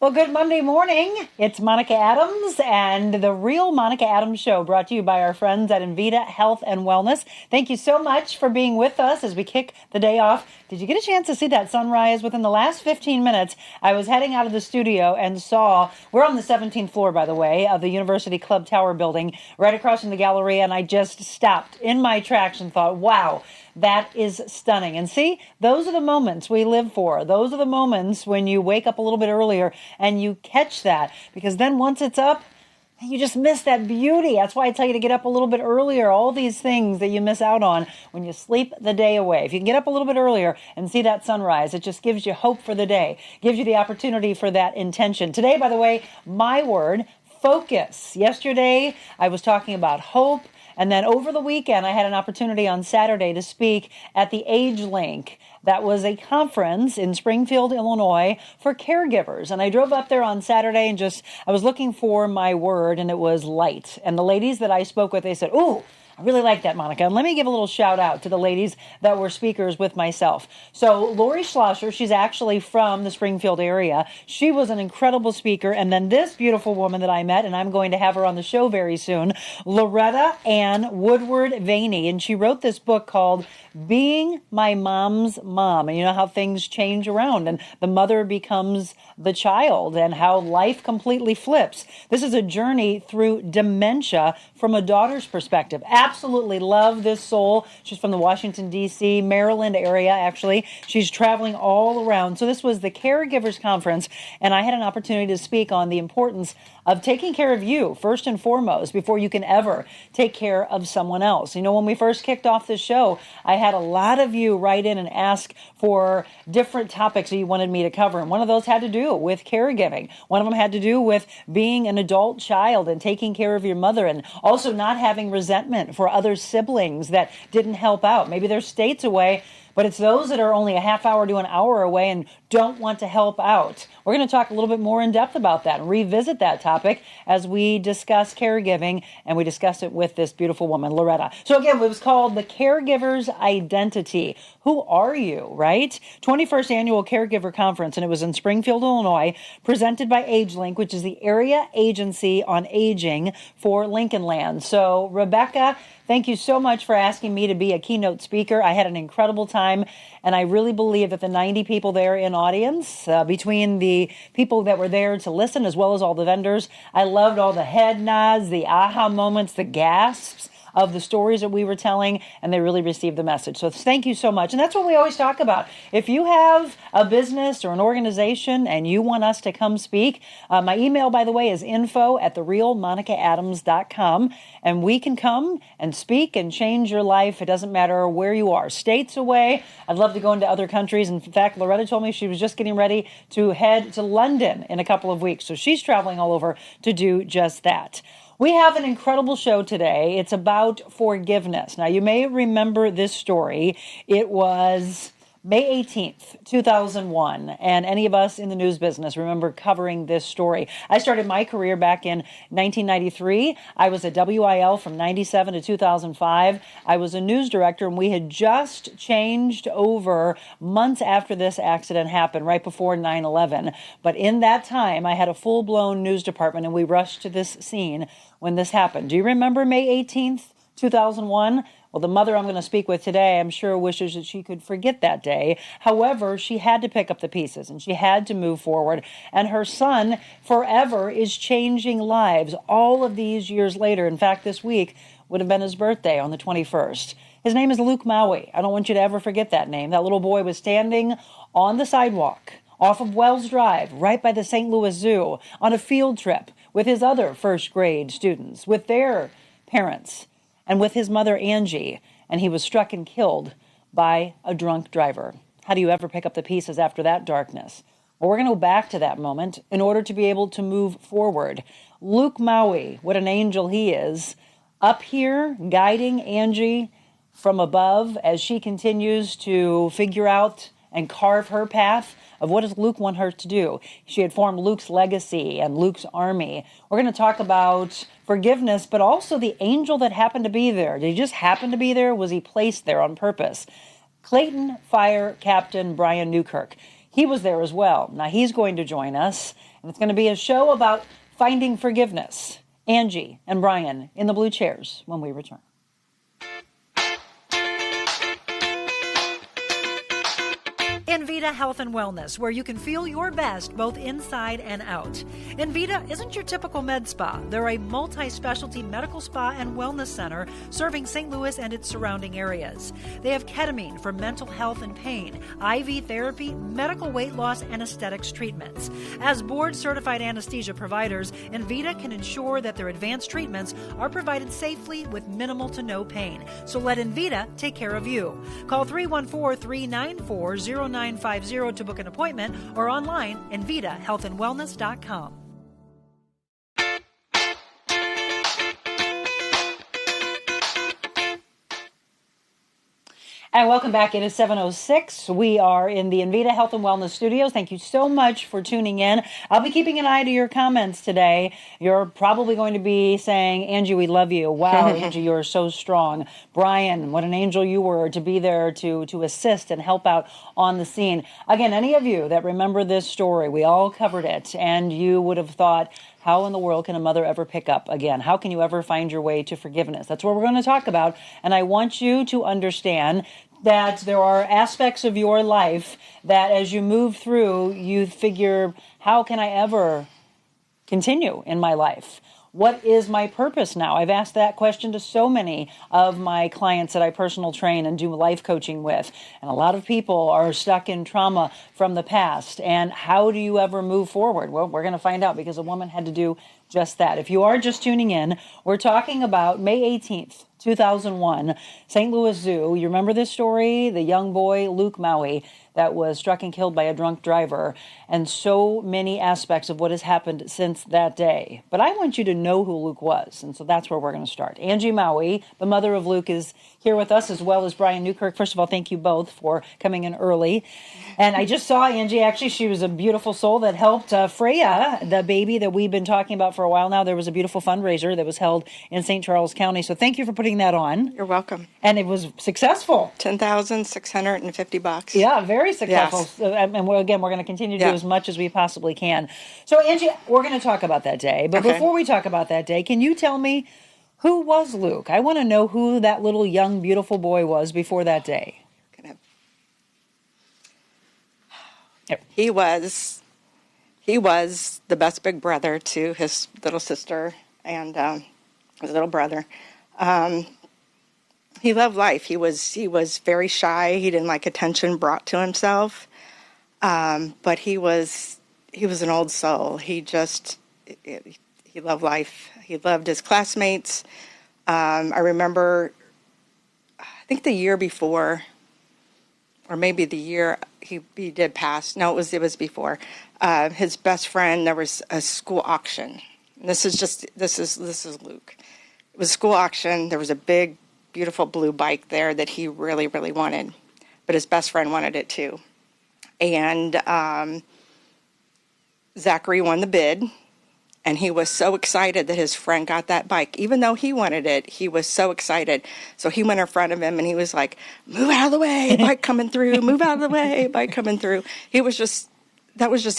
Well, good Monday morning. It's Monica Adams and the Real Monica Adams Show, brought to you by our friends at Invita Health and Wellness. Thank you so much for being with us as we kick the day off. Did you get a chance to see that sunrise within the last 15 minutes? I was heading out of the studio and saw, we're on the 17th floor, by the way, of the University Club Tower building, right across from the Galleria, and I just stopped in my tracks and thought, wow, that is stunning. And see, those are the moments we live for. Those are the moments when you wake up a little bit earlier and you catch that, because then once it's up, you just miss that beauty. That's why I tell you to get up a little bit earlier. All these things that you miss out on when you sleep the day away. If you can get up a little bit earlier and see that sunrise, it just gives you hope for the day, gives you the opportunity for that intention. Today, by the way, my word, focus. Yesterday, I was talking about hope. And then over the weekend, I had an opportunity on Saturday to speak at the Age Link. That was a conference in Springfield, Illinois for caregivers. And I drove up there on Saturday and I was looking for my word, and it was light. And the ladies that I spoke with, they said, ooh, I really like that, Monica. And let me give a little shout out to the ladies that were speakers with myself. So Lori Schlosser, she's actually from the Springfield area. She was an incredible speaker. And then this beautiful woman that I met, and I'm going to have her on the show very soon, Loretta Ann Woodward Vaney. And she wrote this book called Being My Mom's Mom. And you know how things change around and the mother becomes the child and how life completely flips. This is a journey through dementia from a daughter's perspective. Absolutely love this soul. She's from the Washington, D.C., Maryland area, actually. She's traveling all around. So this was the Caregivers Conference, and I had an opportunity to speak on the importance of taking care of you, first and foremost, before you can ever take care of someone else. You know, when we first kicked off this show, I had a lot of you write in and ask for different topics that you wanted me to cover, and one of those had to do with caregiving. One of them had to do with being an adult child and taking care of your mother, and also not having resentment for other siblings that didn't help out. Maybe they're states away, but it's those that are only a half hour to an hour away and don't want to help out. We're going to talk a little bit more in depth about that and revisit that topic as we discuss caregiving, and we discuss it with this beautiful woman, Loretta. So again, it was called The Caregiver's Identity. Who are you, right? 21st Annual Caregiver Conference, and it was in Springfield, Illinois, presented by AgeLink, which is the Area Agency on Aging for Lincoln Land. So Rebecca, thank you so much for asking me to be a keynote speaker. I had an incredible time, and I really believe that the 90 people there in audience, between the people that were there to listen as well as all the vendors, I loved all the head nods, the aha moments, the gasps of the stories that we were telling, and they really received the message. So thank you so much. And that's what we always talk about. If you have a business or an organization and you want us to come speak, my email, by the way, is info@therealmonicaadams.com, and we can come and speak and change your life. It doesn't matter where you are. States away. I'd love to go into other countries. In fact, Loretta told me she was just getting ready to head to London in a couple of weeks. So she's traveling all over to do just that. We have an incredible show today. It's about forgiveness. Now, you may remember this story. It was May 18th, 2001, and any of us in the news business remember covering this story. I started my career back in 1993. I was at WIL from 97 to 2005. I was a news director, and we had just changed over months after this accident happened, right before 9/11. But in that time, I had a full-blown news department, and we rushed to this scene when this happened. Do you remember May 18th, 2001? Well, the mother I'm going to speak with today, I'm sure, wishes that she could forget that day. However, she had to pick up the pieces and she had to move forward. And her son forever is changing lives all of these years later. In fact, this week would have been his birthday on the 21st. His name is Luke Maue. I don't want you to ever forget that name. That little boy was standing on the sidewalk off of Wells Drive, right by the St. Louis Zoo, on a field trip with his other first grade students, with their parents, and with his mother, Angie, and he was struck and killed by a drunk driver. How do you ever pick up the pieces after that darkness? Well, we're going to go back to that moment in order to be able to move forward. Luke Maue, what an angel he is, up here guiding Angie from above as she continues to figure out and carve her path of what does Luke want her to do. She had formed Luke's legacy and Luke's army. We're going to talk about forgiveness, but also the angel that happened to be there. Did he just happen to be there? Was he placed there on purpose? Clayton Fire Captain Brian Newkirk, he was there as well. Now he's going to join us, And it's going to be a show about finding forgiveness. Angie and Brian in the blue chairs when we return. Envita Health and Wellness, where you can feel your best both inside and out. Envita isn't your typical med spa. They're a multi-specialty medical spa and wellness center serving St. Louis and its surrounding areas. They have ketamine for mental health and pain, IV therapy, medical weight loss, and aesthetics treatments. As board-certified anesthesia providers, Envita can ensure that their advanced treatments are provided safely with minimal to no pain. So let Envita take care of you. Call 314-394-0950 to book an appointment or online envitahealthandwellness.com. And welcome back. It is 7:06. We are in the Envita Health and Wellness Studios. Thank you so much for tuning in. I'll be keeping an eye to your comments today. You're probably going to be saying, Angie, we love you. Wow, Angie, you're so strong. Brian, what an angel you were to be there to assist and help out on the scene. Again, any of you that remember this story, we all covered it, and you would have thought, how in the world can a mother ever pick up again? How can you ever find your way to forgiveness? That's what we're going to talk about. And I want you to understand that there are aspects of your life that as you move through, you figure, how can I ever continue in my life? What is my purpose now? I've asked that question to so many of my clients that I personal train and do life coaching with. And a lot of people are stuck in trauma from the past. And how do you ever move forward? Well, we're going to find out because a woman had to do just that. If you are just tuning in, we're talking about May 18th, 2001, St. Louis Zoo. You remember this story? The young boy, Luke Maue, that was struck and killed by a drunk driver, and so many aspects of what has happened since that day. But I want you to know who Luke was, and so that's where we're going to start. Angie Maue, the mother of Luke, is here with us, as well as Brian Newkirk. First of all, thank you both for coming in early. And I just saw Angie, actually, she was a beautiful soul that helped Freya, the baby that we've been talking about for a while now. There was a beautiful fundraiser that was held in St. Charles County, so thank you for putting that on. You're welcome. And it was successful. $10,650. Yeah, very successful. Yes. And we're going to continue to do as much as we possibly can. So, Angie, we're going to talk about that day. But before we talk about that day, can you tell me, who was Luke? I want to know who that little young, beautiful boy was before that day. He was the best big brother to his little sister and his little brother. He loved life. He was very shy. He didn't like attention brought to himself. But he was an old soul. He loved life. He loved his classmates. I remember, I think the year before, or maybe the year he did pass. No, it was before. His best friend, there was a school auction. This is Luke. It was a school auction. There was a big, beautiful blue bike there that he really, really wanted. But his best friend wanted it too. And Zachary won the bid. And he was so excited that his friend got that bike. Even though he wanted it, he was so excited. So he went in front of him and he was like, move out of the way, bike coming through, move out of the way, bike coming through. That was just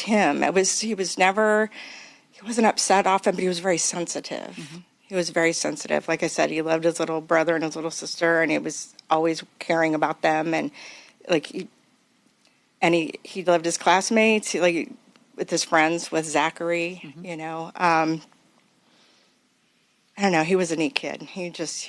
him. He wasn't upset often, but he was very sensitive. Mm-hmm. He was very sensitive. Like I said, he loved his little brother and his little sister, and he was always caring about them. And he loved his classmates. With his friends, with Zachary, mm-hmm. I don't know. He was a neat kid. He was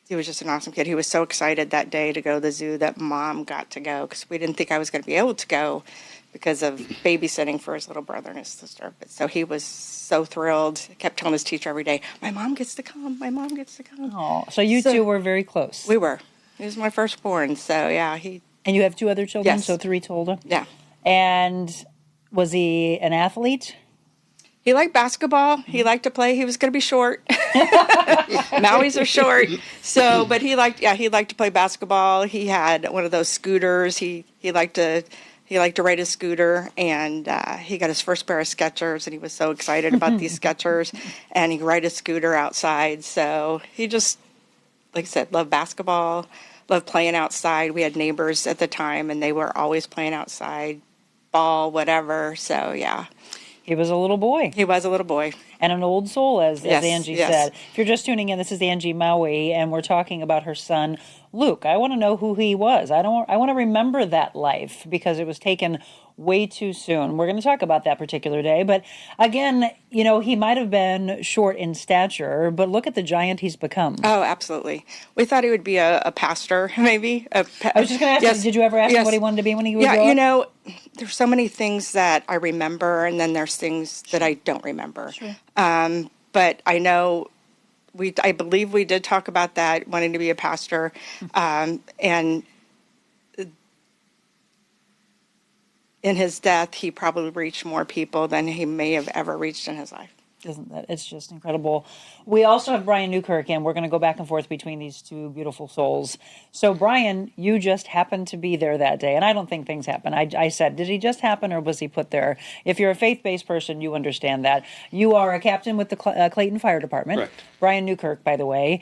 just an awesome kid. He was so excited that day to go to the zoo that Mom got to go, because we didn't think I was going to be able to go because of babysitting for his little brother and his sister. But so he was so thrilled. He kept telling his teacher every day, my mom gets to come. My mom gets to come. Oh, so you two were very close. We were. He was my firstborn. So yeah, And you have two other children. Yes. So 3 total. Yeah. And was he an athlete? He liked basketball. He liked to play. He was going to be short. Maui's are short. So, but he liked to play basketball. He had one of those scooters. He liked to ride his scooter, and he got his first pair of Skechers, and he was so excited about these Skechers, and he could ride his scooter outside. So he just, like I said, loved basketball, loved playing outside. We had neighbors at the time, and they were always playing outside, ball, whatever. So, yeah. He was a little boy. He was a little boy. And an old soul, as Yes, Angie yes. said. If you're just tuning in, this is Angie Maue, and we're talking about her son, Luke. I want to know who he was. I want to remember that life because it was taken way too soon. We're going to talk about that particular day. But again, he might have been short in stature, but look at the giant he's become. Oh, absolutely. We thought he would be a pastor, maybe. I was just going to ask you, did you ever ask him what he wanted to be when he was growing up? There's so many things that I remember, and then there's things that I don't remember. Sure. But I know I believe we did talk about that, wanting to be a pastor, and in his death, he probably reached more people than he may have ever reached in his life. Isn't that? It's just incredible. We also have Brian Newkirk, and we're going to go back and forth between these two beautiful souls. So, Brian, you just happened to be there that day, and I don't think things happen. I said, did he just happen, or was he put there? If you're a faith-based person, you understand that. You are a captain with the Clayton Fire Department. Correct. Brian Newkirk, by the way.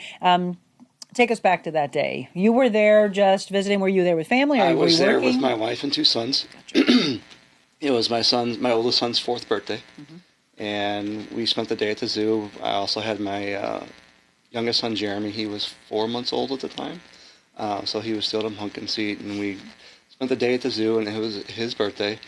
Take us back to that day. You were there just visiting. Were you there with family, or I were was you there working? with my wife and 2 sons. It was my oldest son's 4th birthday. Mm-hmm. And we spent the day at the zoo. I also had my youngest son, Jeremy. He was 4 months old at the time. So he was still in a pumpkin seat. And we spent the day at the zoo, and it was his birthday.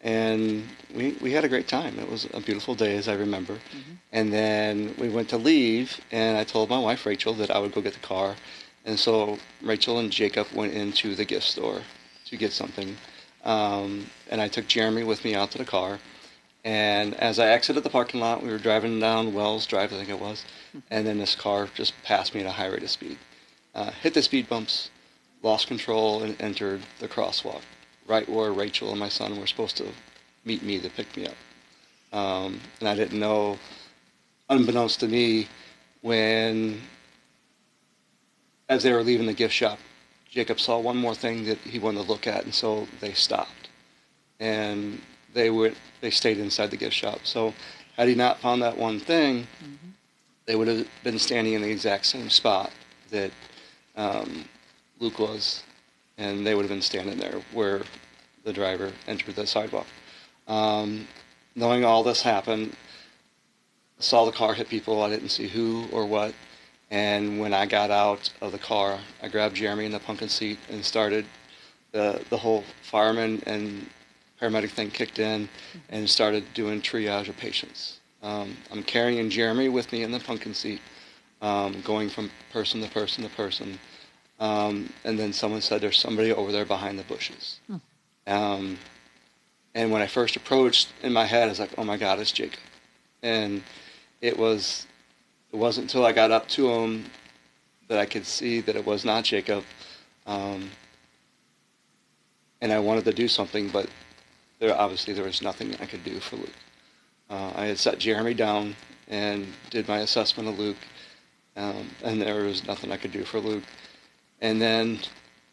And we had a great time. It was a beautiful day, as I remember. Mm-hmm. And then we went to leave, and I told my wife, Rachel, that I would go get the car. And so Rachel and Jacob went into the gift store to get something. And I took Jeremy with me out to the car. And as I exited the parking lot, we were driving down Wells Drive, I think it was, and then this car just passed me at a high rate of speed. Hit the speed bumps, lost control, and entered the crosswalk, right where Rachel and my son were supposed to meet me to pick me up. And I didn't know, unbeknownst to me, as they were leaving the gift shop, Jacob saw one more thing that he wanted to look at, and so they stopped. And they stayed inside the gift shop. So had he not found that one thing, mm-hmm. they would have been standing in the exact same spot that Luke was, and they would have been standing there where the driver entered the sidewalk. Knowing all this happened, I saw the car hit people. I didn't see who or what. And when I got out of the car, I grabbed Jeremy in the pumpkin seat and started the whole fireman and paramedic thing kicked in and started doing triage of patients. I'm carrying Jeremy with me in the pumpkin seat, going from person to person to person. And then someone said, there's somebody over there behind the bushes. And when I first approached, in my head, I was like, oh my God, it's Jacob. And it wasn't until I got up to him that I could see that it was not Jacob. And I wanted to do something, but there was nothing I could do for Luke. I had set Jeremy down and did my assessment of Luke, and there was nothing I could do for Luke. And then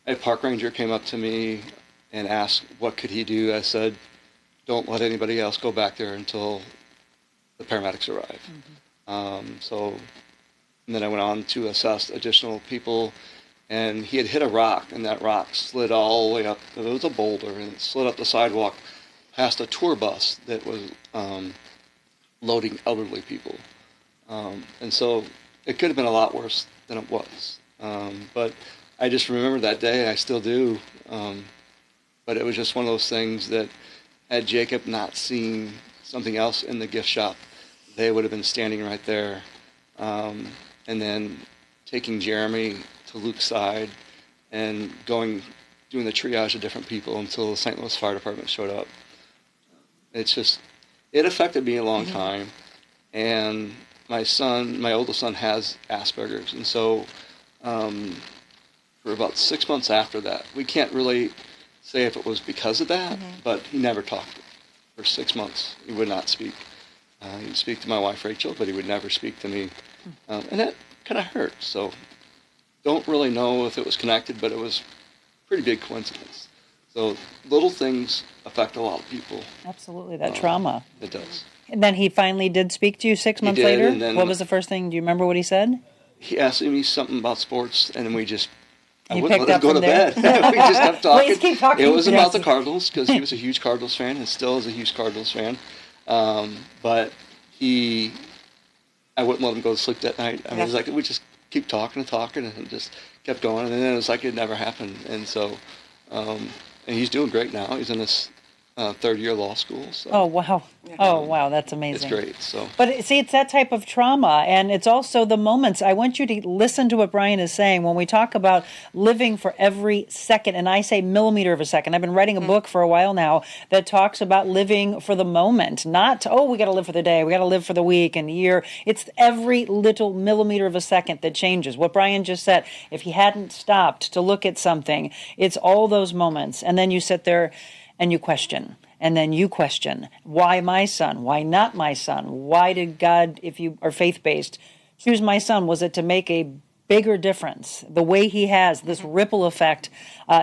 a park ranger came up to me and asked what could he do. I said, don't let anybody else go back there until the paramedics arrive. Mm-hmm. And then I went on to assess additional people, and he had hit a rock, and that rock slid all the way up. It was a boulder, and it slid up the sidewalk past a tour bus that was loading elderly people. And so it could have been a lot worse than it was. But I just remember that day, and I still do. But it was just one of those things that had Jacob not seen something else in the gift shop, they would have been standing right there. And then taking Jeremy to Luke's side and doing the triage of different people until the St. Louis Fire Department showed up. It affected me a long time. And my oldest son has Asperger's. And so for about 6 months after that, we can't really say if it was because of that, but he never talked. For 6 months, he would not speak. He would speak to my wife, Rachel, but he would never speak to me. And that kind of hurt. So don't really know if it was connected, but it was a pretty big coincidence. So little things affect a lot of people. Absolutely, that trauma. It does. And then he finally did speak to you 6 months later? And then, what was the first thing? Do you remember what he said? He asked me something about sports, and then we just... I wouldn't let him go to bed. We just kept talking. Please keep talking. It was about the Cardinals, because he was a huge Cardinals fan and still is a huge Cardinals fan. But I wouldn't let him go to sleep that night. I mean, it was like we just keep talking and talking, and it just kept going, and then it was like it never happened. And so, and he's doing great now. He's in his third year of law school. So, Oh, wow. Oh, wow. That's amazing. it's great. So, But see, it's that type of trauma, and it's also the moments. I want you to listen to what Brian is saying when we talk about living for every second, and I say millimeter of a second. I've been writing a book for a while now that talks about living for the moment, not, we got to live for the day, we got to live for the week and the year. It's every little millimeter of a second that changes. What Brian just said, if he hadn't stopped to look at something, it's all those moments, and then you sit there and you question. And then you question, why my son? Why not my son? Why did God, if you are faith-based, choose my son? Was it to make a bigger difference, the way he has this ripple effect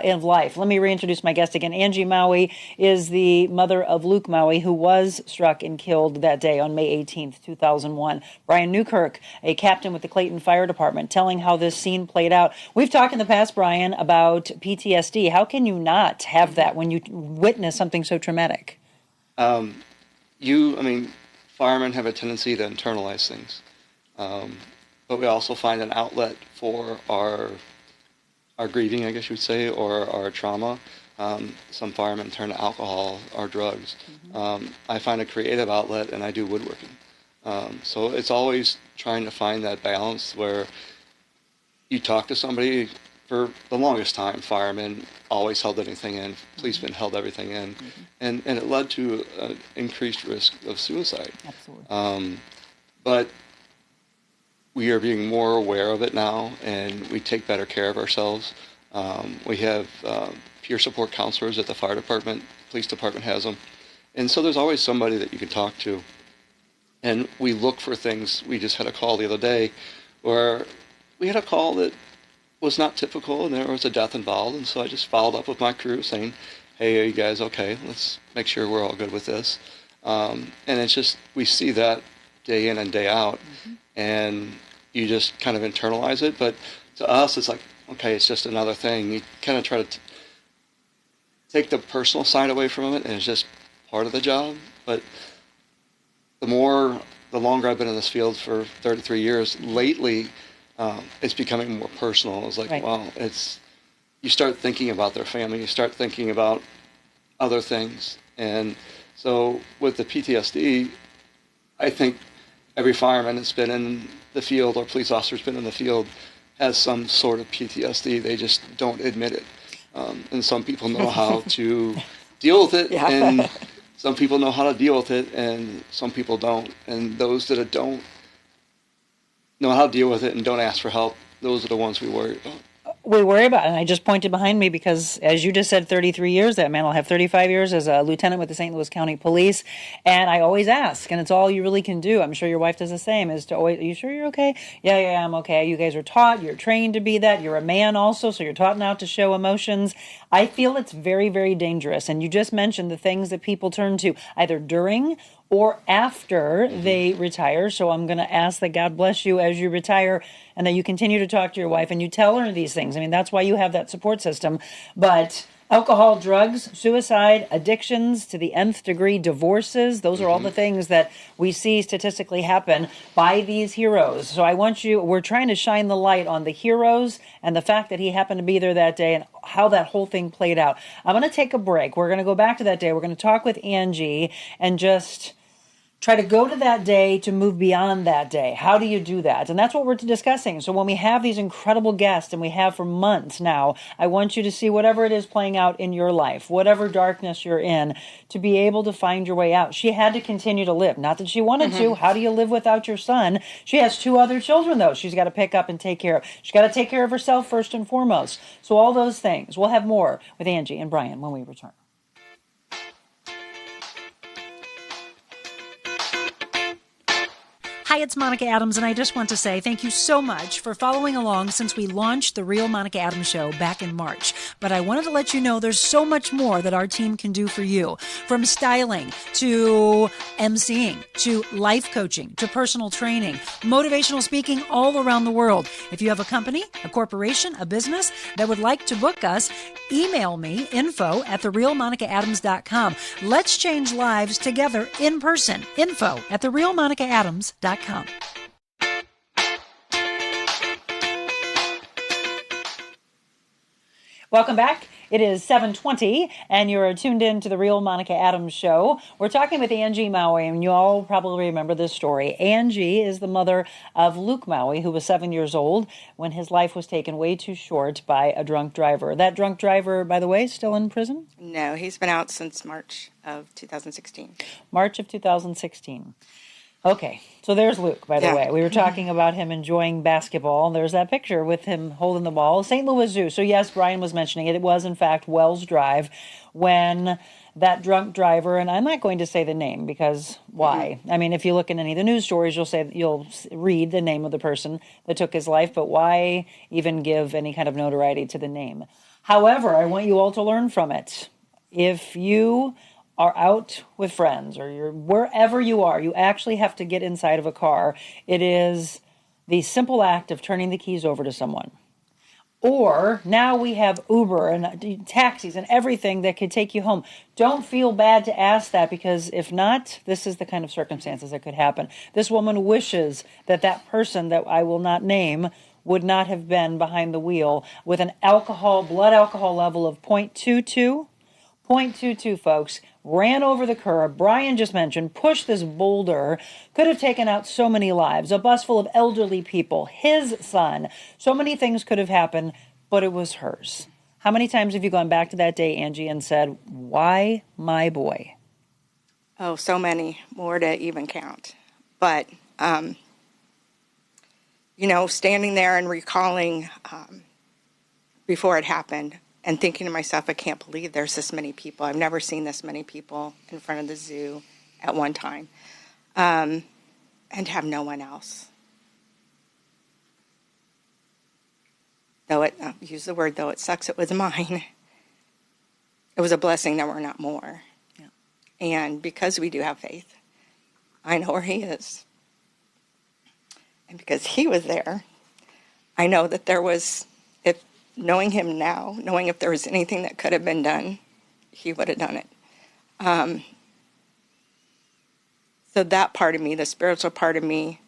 in life? Let me reintroduce my guest again. Angie Maue is the mother of Luke Maue, who was struck and killed that day on May 18th, 2001. Brian Newkirk, a captain with the Clayton Fire Department, telling how this scene played out. We've talked in the past, Brian, about PTSD. How can you not have that when you witness something so traumatic? firemen have a tendency to internalize things. But we also find an outlet for our grieving, I guess you would say, or our trauma. Some firemen turn to alcohol or drugs. I find a creative outlet, and I do woodworking. So it's always trying to find that balance where you talk to somebody. For the longest time, firemen always held anything in. Policemen held everything in. And it led to an increased risk of suicide. Absolutely. But we are being more aware of it now, and we take better care of ourselves. We have peer support counselors at the fire department, police department has them. And so there's always somebody that you can talk to. And we look for things. We just had a call the other day where we had a call that was not typical, and there was a death involved. And so I just followed up with my crew saying, hey, are you guys okay? Let's make sure we're all good with this. And it's just, we see that day in and day out. And you just kind of internalize it. But to us, it's like, okay, it's just another thing. You kind of try to take the personal side away from it, and it's just part of the job. But the longer I've been in this field for 33 years, lately, it's becoming more personal. It's like, Right. wow, you start thinking about their family. You start thinking about other things. And so with the PTSD, I think every fireman that's been in the field or police officer that's been in the field has some sort of PTSD. They just don't admit it. And some people know how to deal with it, and some people know how to deal with it, and some people don't. And those that don't know how to deal with it and don't ask for help, those are the ones we worry about. We worry about it, and I just pointed behind me because, as you just said, 33 years, that man will have 35 years as a lieutenant with the St. Louis County Police, and I always ask, and it's all you really can do. I'm sure your wife does the same, is to always, are you sure you're okay? Yeah, I'm okay. You guys are taught, you're trained to be that, you're a man also, so you're taught now to show emotions. I feel it's very, very dangerous, and you just mentioned the things that people turn to, either during or after they retire. So I'm going to ask that God bless you as you retire, and that you continue to talk to your wife and you tell her these things. I mean, that's why you have that support system. But alcohol, drugs, suicide, addictions to the nth degree, divorces, those are all the things that we see statistically happen by these heroes. So we're trying to shine the light on the heroes and the fact that he happened to be there that day and how that whole thing played out. I'm going to take a break. We're going to go back to that day. We're going to talk with Angie and just try to go to that day to move beyond that day. How do you do that? And that's what we're discussing. So when we have these incredible guests, and we have for months now, I want you to see whatever it is playing out in your life, whatever darkness you're in, to be able to find your way out. She had to continue to live. Not that she wanted to. How do you live without your son? She has 2 other children, though, she's got to pick up and take care of. She's got to take care of herself first and foremost. So all those things. We'll have more with Angie and Brian when we return. Hi, it's Monica Adams, and I just want to say thank you so much for following along since we launched The Real Monica Adams Show back in March. But I wanted to let you know there's so much more that our team can do for you. From styling to emceeing to life coaching to personal training, motivational speaking all around the world. If you have a company, a corporation, a business that would like to book us, email me, info@therealmonicaadams.com. Let's change lives together in person. Info@therealmonicaadams.com. Welcome back. It is 7:20, and you're tuned in to the Real Monica Adams Show. We're talking with Angie Maue, and you all probably remember this story. Angie is the mother of Luke Maue, who was 7 years old when his life was taken way too short by a drunk driver. That drunk driver, by the way, is still in prison? No, he's been out since March of 2016. March of 2016. Okay, so there's Luke, by the way. We were talking about him enjoying basketball. There's that picture with him holding the ball. St. Louis Zoo. So yes, Brian was mentioning it. It was, in fact, Wells Drive when that drunk driver, and I'm not going to say the name because why? I mean, if you look in any of the news stories, you'll read the name of the person that took his life, but why even give any kind of notoriety to the name? However, I want you all to learn from it. If you are out with friends or you're wherever you are, you actually have to get inside of a car. It is the simple act of turning the keys over to someone. Or now we have Uber and taxis and everything that could take you home. Don't feel bad to ask that, because if not, this is the kind of circumstances that could happen. This woman wishes that that person that I will not name would not have been behind the wheel with an blood alcohol level of 0.22. 0.22, folks. Ran over the curb. Brian just mentioned, pushed this boulder. Could have taken out so many lives. A bus full of elderly people. His son. So many things could have happened, but it was hers. How many times have you gone back to that day, Angie, and said, why my boy? Oh, so many. More to even count. But, standing there and recalling before it happened, and thinking to myself, I can't believe there's this many people. I've never seen this many people in front of the zoo at one time. And have no one else. Though it sucks, it was mine. It was a blessing there were not more. Yeah. And because we do have faith, I know where he is. And because he was there, I know that there was, knowing him now, knowing if there was anything that could have been done, he would have done it. So that part of me, the spiritual part of me,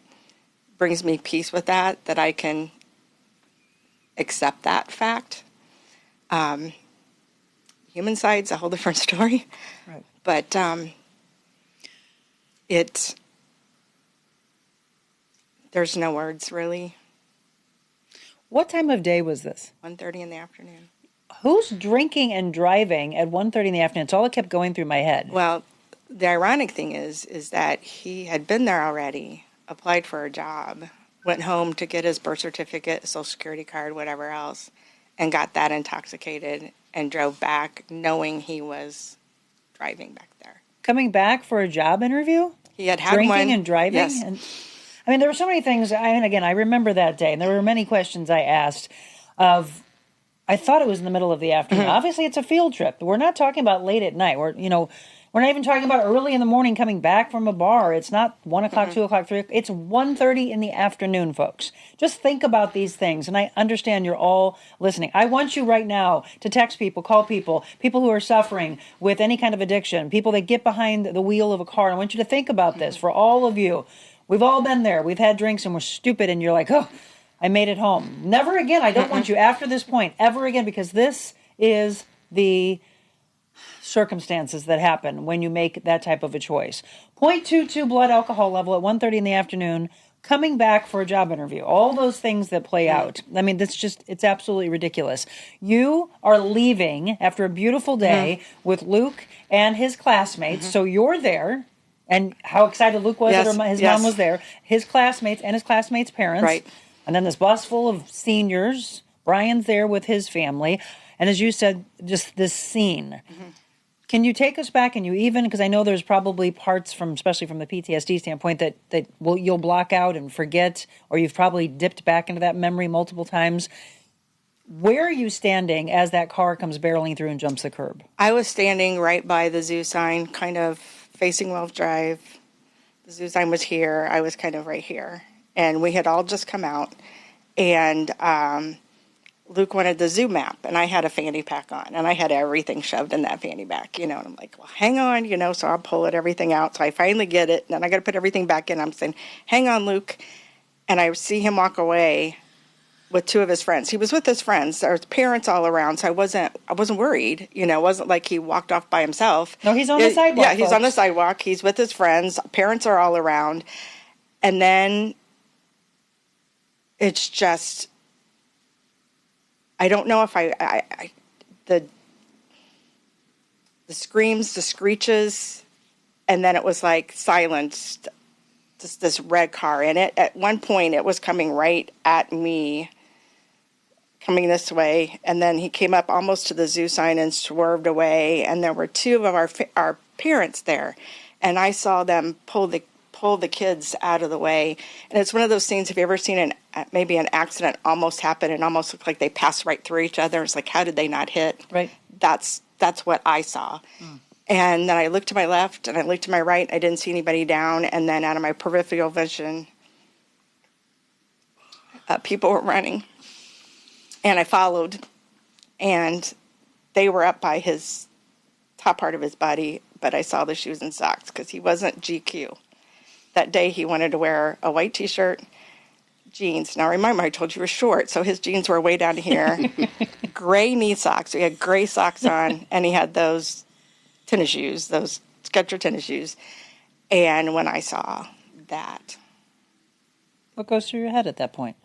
brings me peace with that I can accept that fact. Human side's a whole different story. Right. But there's no words, really. What time of day was this? 1:30 in the afternoon. Who's drinking and driving at 1:30 in the afternoon? It's all that kept going through my head. Well, the ironic thing is that he had been there already, applied for a job, went home to get his birth certificate, Social Security card, whatever else, and got that intoxicated and drove back knowing he was driving back there. Coming back for a job interview? He had drinking one. And driving? Yes. And I mean, there were so many things. I remember that day, and there were many questions I asked I thought it was in the middle of the afternoon. Mm-hmm. Obviously, it's a field trip. We're not talking about late at night. We're not even talking about early in the morning coming back from a bar. It's not 1 o'clock, 2 o'clock, 3 o'clock. It's 1:30 in the afternoon, folks. Just think about these things, and I understand you're all listening. I want you right now to text people, call people who are suffering with any kind of addiction, people that get behind the wheel of a car. I want you to think about this for all of you. We've all been there. We've had drinks and we're stupid and you're like, oh, I made it home. Never again. I don't want you after this point ever again, because this is the circumstances that happen when you make that type of a choice. 0.22 blood alcohol level at 1:30 in the afternoon, coming back for a job interview. All those things that play out. I mean, it's absolutely ridiculous. You are leaving after a beautiful day with Luke and his classmates. So you're there. And how excited Luke was that his mom was there. His classmates and his classmates' parents. Right. And then this bus full of seniors. Brian's there with his family. And as you said, just this scene. Mm-hmm. Can you take us back, and because I know there's probably parts especially from the PTSD standpoint, that you'll block out and forget, or you've probably dipped back into that memory multiple times. Where are you standing as that car comes barreling through and jumps the curb? I was standing right by the zoo sign, kind of facing Wells Drive. The zoo sign was here. I was kind of right here. And we had all just come out. And Luke wanted the zoo map, and I had a fanny pack on, and I had everything shoved in that fanny pack, and I'm like, well, hang on, so I'll pull everything out. So I finally get it, and then I got to put everything back in. I'm saying, hang on, Luke. And I see him walk away with two of his friends. He was with his friends. There was parents all around, so I wasn't worried. It wasn't like he walked off by himself. No, he's on the sidewalk. Yeah, he's on the sidewalk. He's with his friends. Parents are all around. And then it's just, I don't know if the screams, the screeches, and then it was like silenced. Just this red car, and at one point it was coming right at me, coming this way, and then he came up almost to the zoo sign and swerved away, and there were two of our parents there, and I saw them pull the kids out of the way. And it's one of those scenes, have you ever seen maybe an accident almost happen and almost look like they passed right through each other? It's like, how did they not hit? Right. That's what I saw. And then I looked to my left and I looked to my right. I didn't see anybody down. And then out of my peripheral vision, people were running. And I followed. And they were up by his top part of his body. But I saw the shoes and socks because he wasn't GQ. That day he wanted to wear a white T-shirt, jeans. Now remember, I told you he was short. So his jeans were way down here. Gray knee socks. He had gray socks on. And he had those tennis shoes, those Skechers tennis shoes. And when I saw that. What goes through your head at that point?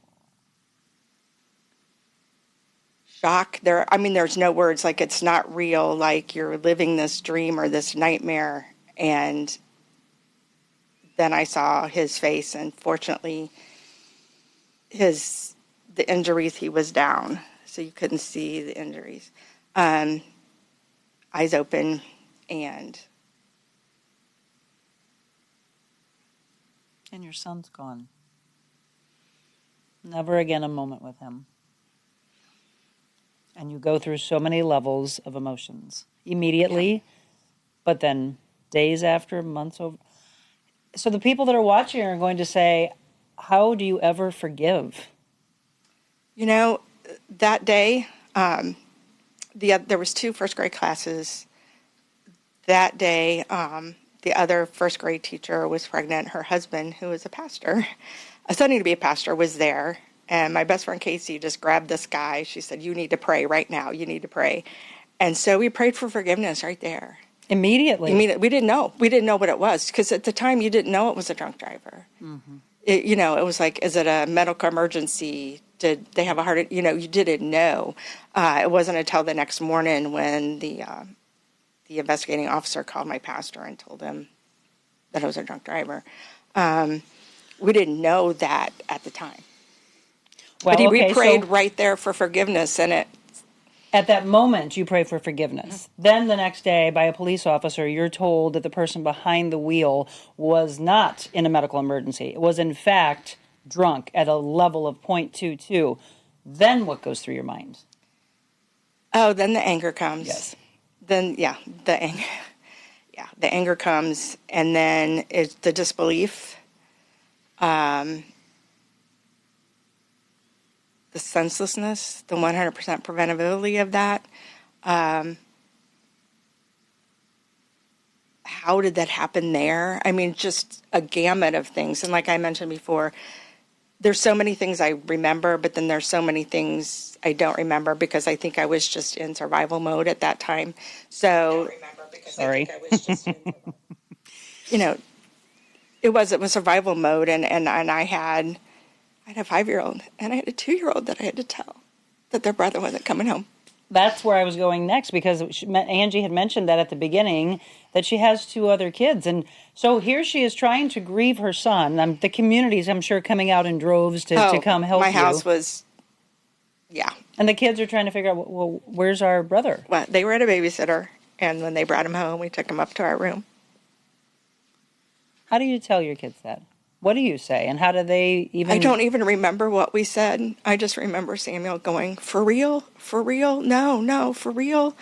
Shock. There's no words. Like, it's not real. Like, you're living this dream or this nightmare. And then I saw his face, and fortunately, the injuries, he was down. So you couldn't see the injuries. Eyes open. And your son's gone. Never again a moment with him. And you go through so many levels of emotions immediately, but then days after, months over. So the people that are watching are going to say, how do you ever forgive? That day, there was 2 first grade classes. That day, the other first grade teacher was pregnant. Her husband, who was a pastor, studying to be a pastor, was there. And my best friend Casey just grabbed this guy. She said, you need to pray right now. You need to pray. And so we prayed for forgiveness right there. Immediately? We didn't know. We didn't know what it was. Because at the time, you didn't know it was a drunk driver. Mm-hmm. It was like, is it a medical emergency? Did they have a heart? You didn't know. It wasn't until the next morning when the investigating officer called my pastor and told him that I was a drunk driver. We didn't know that at the time. Well, but we prayed right there for forgiveness, and at that moment, you pray for forgiveness. Mm-hmm. Then the next day, by a police officer, you're told that the person behind the wheel was not in a medical emergency. It was, in fact, drunk at a level of .22. Then what goes through your mind? Oh, then the anger comes. Yes. Then, the anger. Yeah, the anger comes, and then it's the disbelief, the senselessness, the 100% preventability of that. How did that happen there? Just a gamut of things. And like I mentioned before, there's so many things I remember, but then there's so many things I don't remember because I think I was just in survival mode at that time. So, sorry. It was survival mode, and I had a 5-year-old and I had a 2-year-old that I had to tell that their brother wasn't coming home. That's where I was going next, because Angie had mentioned that at the beginning, that she has 2 other kids. And so here she is trying to grieve her son. The community's, I'm sure, coming out in droves to come help you. My house was, And the kids are trying to figure out, well, where's our brother? Well, they were at a babysitter, and when they brought him home, we took him up to our room. How do you tell your kids that? What do you say? And how do they even... I don't even remember what we said. I just remember Samuel going, for real? For real? No, for real?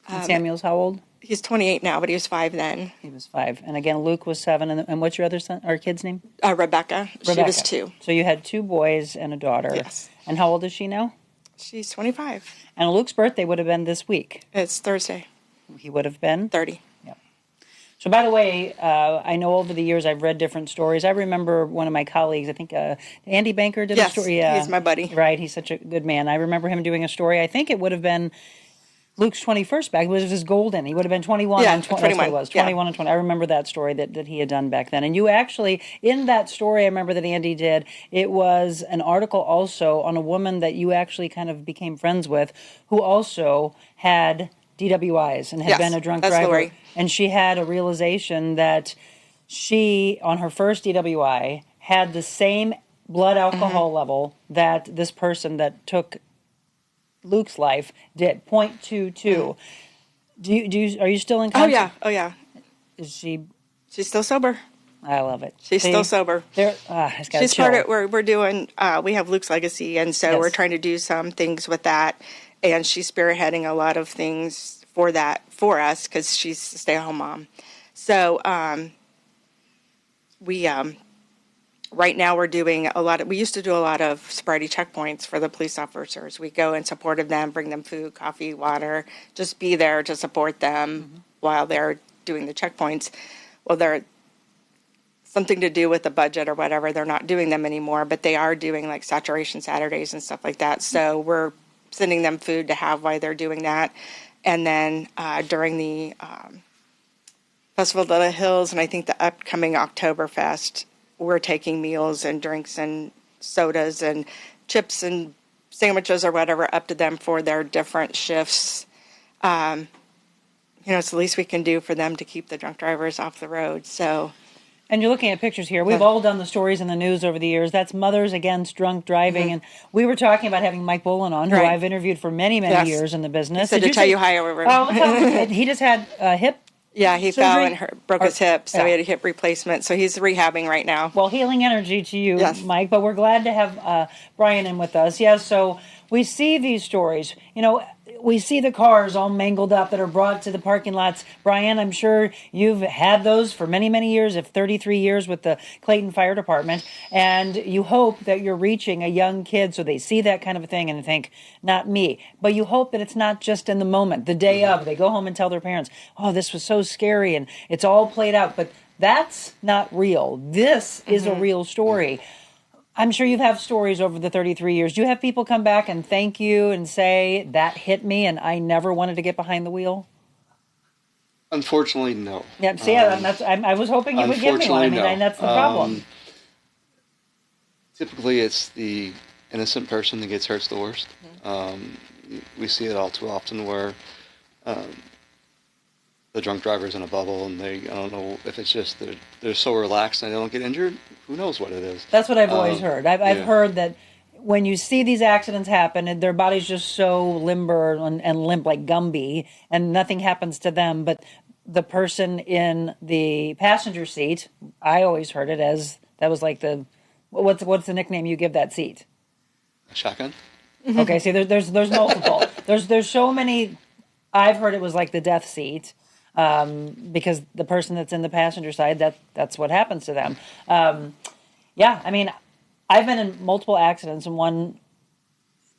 And Samuel's how old? He's 28 now, but he was 5 then. He was 5. And again, Luke was 7. And what's your other son, or kid's name? Rebecca. She was 2. So you had 2 boys and a daughter. Yes. And how old is she now? She's 25. And Luke's birthday would have been this week. It's Thursday. He would have been? 30. Yep. So by the way, I know over the years I've read different stories. I remember one of my colleagues, I think Andy Banker did a story. Yes, he's my buddy. Right, he's such a good man. I remember him doing a story. I think it would have been Luke's 21st back. It was his golden. He would have been 21 on 20. That's what it was, 21 and 20. I remember that story that he had done back then. And you actually, in that story I remember that Andy did, it was an article also on a woman that you actually kind of became friends with who also had DWIs and had been a drunk driver. Lori. And she had a realization that she, on her first DWI, had the same blood alcohol level that this person that took Luke's life did, 0.22. Are you still in contact? Oh yeah. Is she? She's still sober. I love it. She's still sober. She's part of. We're doing. We have Luke's legacy, and so we're trying to do some things with that. And she's spearheading a lot of things for us because she's a stay-at-home mom. So we right now we're doing we used to do a lot of sobriety checkpoints for the police officers. We go in support of them, bring them food, coffee, water, just be there to support them while they're doing the checkpoints. Well, they're something to do with the budget or whatever. They're not doing them anymore, but they are doing like saturation Saturdays and stuff like that. So we're sending them food to have while they're doing that. And then during the Festival of the Hills and I think the upcoming Oktoberfest, we're taking meals and drinks and sodas and chips and sandwiches or whatever up to them for their different shifts. It's the least we can do for them to keep the drunk drivers off the road. So, and you're looking at pictures here. We've all done the stories in the news over the years. That's Mothers Against Drunk Driving. And we were talking about having Mike Bolin on, who I've interviewed for many, many years in the business. He said to tell you hi over. Oh, he just had a hip. Yeah, he fell and broke his hip, so he had a hip replacement. So he's rehabbing right now. Well, healing energy to you, Mike. But we're glad to have Brian in with us. Yes, so we see these stories. We see the cars all mangled up that are brought to the parking lots. Brian, I'm sure you've had those for many, many years, 33 years with the Clayton Fire Department. And you hope that you're reaching a young kid so they see that kind of a thing and think, not me. But you hope that it's not just in the moment, the day of. They go home and tell their parents, oh, this was so scary and it's all played out. But that's not real. This is a real story. I'm sure you have stories over the 33 years. Do you have people come back and thank you and say, that hit me and I never wanted to get behind the wheel? Unfortunately, no. Yeah, see, I was hoping you would give me one. I mean, that's the problem. Typically, it's the innocent person that gets hurt the worst. We see it all too often where the drunk driver's in a bubble and I don't know if it's just they're so relaxed and they don't get injured. Who knows what it is? That's what I've always heard. I've heard that when you see these accidents happen and their body's just so limber and limp like Gumby and nothing happens to them, but the person in the passenger seat, I always heard it as, that was like what's the nickname you give that seat? A shotgun? Okay, see, there's multiple. There's so many. I've heard it was like the death seat. Because the person that's in the passenger side, that's what happens to them. I mean, I've been in multiple accidents and one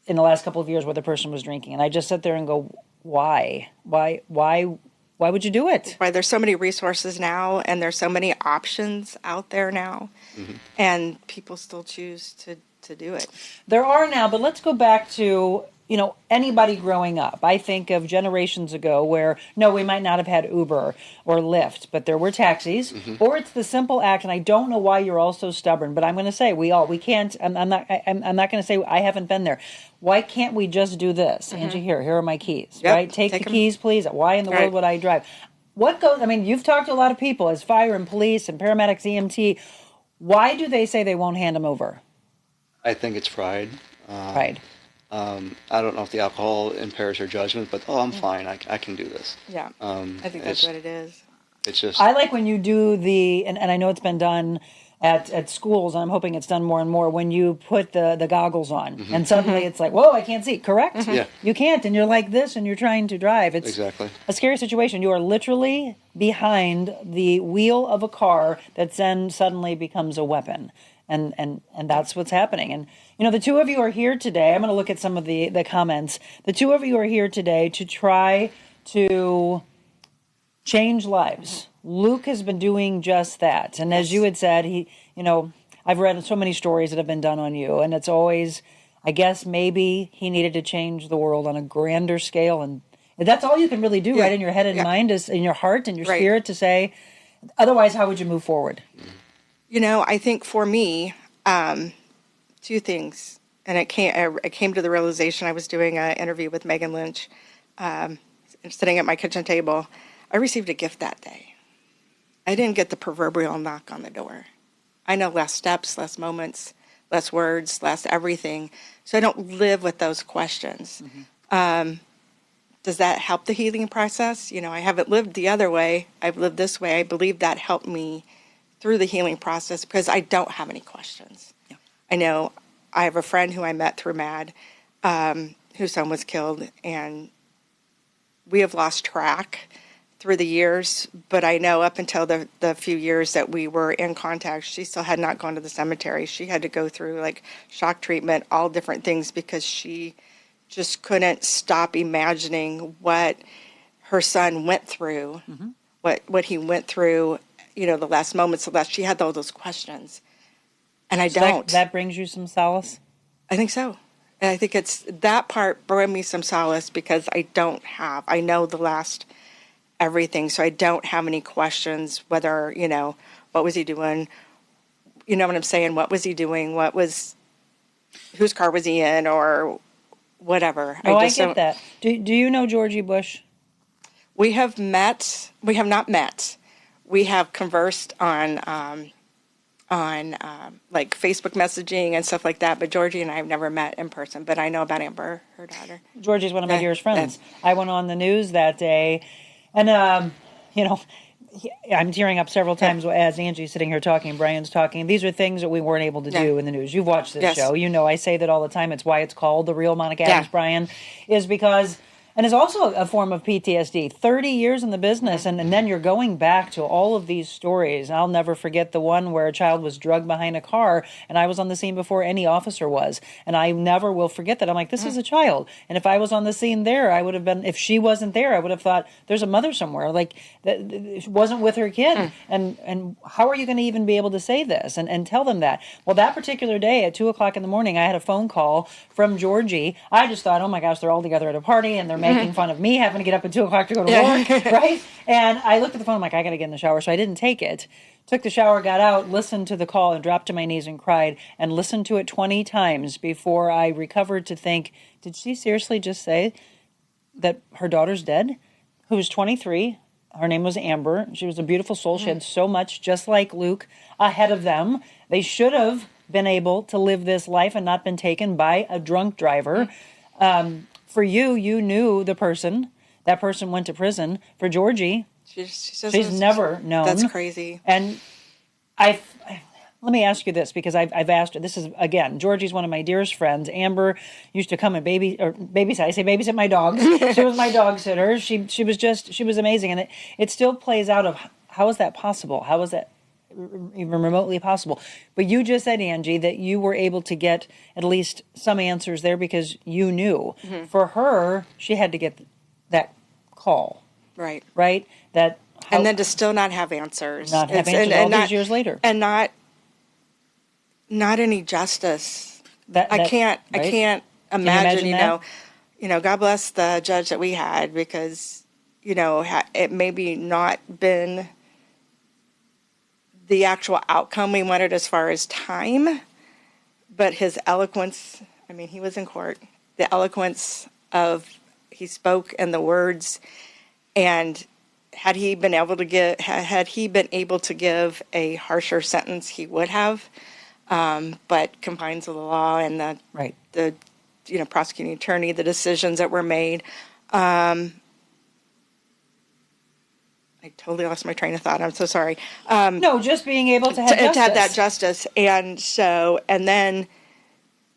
in the last couple of years where the person was drinking. And I just sit there and go, why? Why would you do it? Why there's so many resources now and there's so many options out there now. And people still choose to do it. There are now, but let's go back to anybody growing up. I think of generations ago where, no, we might not have had Uber or Lyft, but there were taxis, or it's the simple act, and I don't know why you're all so stubborn, but I'm going to say we can't, I'm not going to say I haven't been there. Why can't we just do this? Angie, here are my keys, right? Take the keys, please. Why in the world would I drive? You've talked to a lot of people as fire and police and paramedics, EMT. Why do they say they won't hand them over? I think it's pride. Pride. I don't know if the alcohol impairs her judgment, but I'm fine. I can do this. Yeah, I think that's what it is. It's just. I like when you do and I know it's been done at schools, and I'm hoping it's done more and more, when you put the goggles on and suddenly it's like, whoa, I can't see. Correct? Yeah. You can't, and you're like this and you're trying to drive. It's Exactly. a scary situation. You are literally behind the wheel of a car that then suddenly becomes a weapon. And that's what's happening. And, the two of you are here today. I'm going to look at some of the comments. The two of you are here today to try to change lives. Luke has been doing just that. And as you had said, I've read so many stories that have been done on you, and it's always, I guess maybe he needed to change the world on a grander scale. And that's all you can really do, right? In your head and mind, is in your heart and your spirit, to say, otherwise, how would you move forward? I think for me, two things. And I came to the realization. I was doing an interview with Megan Lynch, sitting at my kitchen table. I received a gift that day. I didn't get the proverbial knock on the door. I know less steps, less moments, less words, less everything. So I don't live with those questions. Does that help the healing process? I haven't lived the other way. I've lived this way. I believe that helped me through the healing process because I don't have any questions. Yeah. I know I have a friend who I met through MAD, whose son was killed, and we have lost track through the years, but I know up until the few years that we were in contact, she still had not gone to the cemetery. She had to go through shock treatment, all different things, because she just couldn't stop imagining what her son went through, what he went through, the last moments of last. She had all those questions, and I don't. That brings you some solace? I think so. And I think it's that part brought me some solace because I know the last everything, so I don't have any questions whether, what was he doing? You know what I'm saying? What was he doing? Whose car was he in, or whatever? I get that. Do you know Georgie Bush? We have not met. We have conversed on Facebook messaging and stuff like that, but Georgie and I have never met in person, but I know about Amber, her daughter. Georgie's one of my dearest friends. I went on the news that day, and, I'm tearing up several times as Angie's sitting here talking and Brian's talking. These are things that we weren't able to do in the news. You've watched this show. I say that all the time. It's why it's called The Real Monica Adams, Brian, is because... And it's also a form of PTSD. 30 years in the business, and then you're going back to all of these stories. I'll never forget the one where a child was drugged behind a car, and I was on the scene before any officer was. And I never will forget that. I'm like, this is a child. And if I was on the scene there, I would have been, if she wasn't there, I would have thought, there's a mother somewhere. She wasn't with her kid. And how are you going to even be able to say this and tell them that? Well, that particular day at 2 o'clock in the morning, I had a phone call from Georgie. I just thought, oh my gosh, they're all together at a party, and they're making fun of me having to get up at 2 o'clock to go to work, right? And I looked at the phone, I'm like, I got to get in the shower. So I didn't take it. Took the shower, got out, listened to the call, and dropped to my knees and cried, and listened to it 20 times before I recovered to think, did she seriously just say that her daughter's dead? Who was 23. Her name was Amber. She was a beautiful soul. She had so much, just like Luke, ahead of them. They should have been able to live this life and not been taken by a drunk driver. For you, you knew the person. That person went to prison. For Georgie, she's never known. That's crazy. And let me ask you this, because I've asked her. This is, again, Georgie's one of my dearest friends. Amber used to come and babysit. I say babysit my dogs. She was my dog sitter. She was amazing. And it still plays out of, how is that possible? How is that even remotely possible? But you just said, Angie, that you were able to get at least some answers there because you knew. For her, she had to get that call. Right? And then to still not have answers. Not have answers all these years later. And not any justice. I can't imagine, God bless the judge that we had, because, it maybe not been the actual outcome we wanted as far as time, but his eloquence, he was in court, the eloquence he spoke and the words, and had he been able to give a harsher sentence, he would have, but confines of the law and the prosecuting attorney, the decisions that were made, I totally lost my train of thought. I'm so sorry. No, just being able to have justice. To have that justice. And so, and then,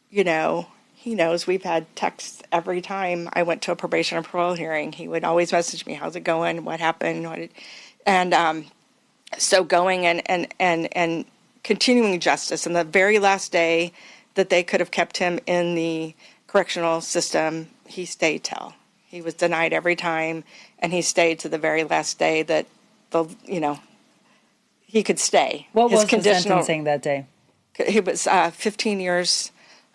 you know, he knows we've had texts every time I went to a probation and parole hearing. He would always message me, how's it going? What happened? So going and continuing justice. And the very last day that they could have kept him in the correctional system, he stayed till. He was denied every time, and he stayed to the very last day that he could stay. What was the sentencing that day? He was 15 years.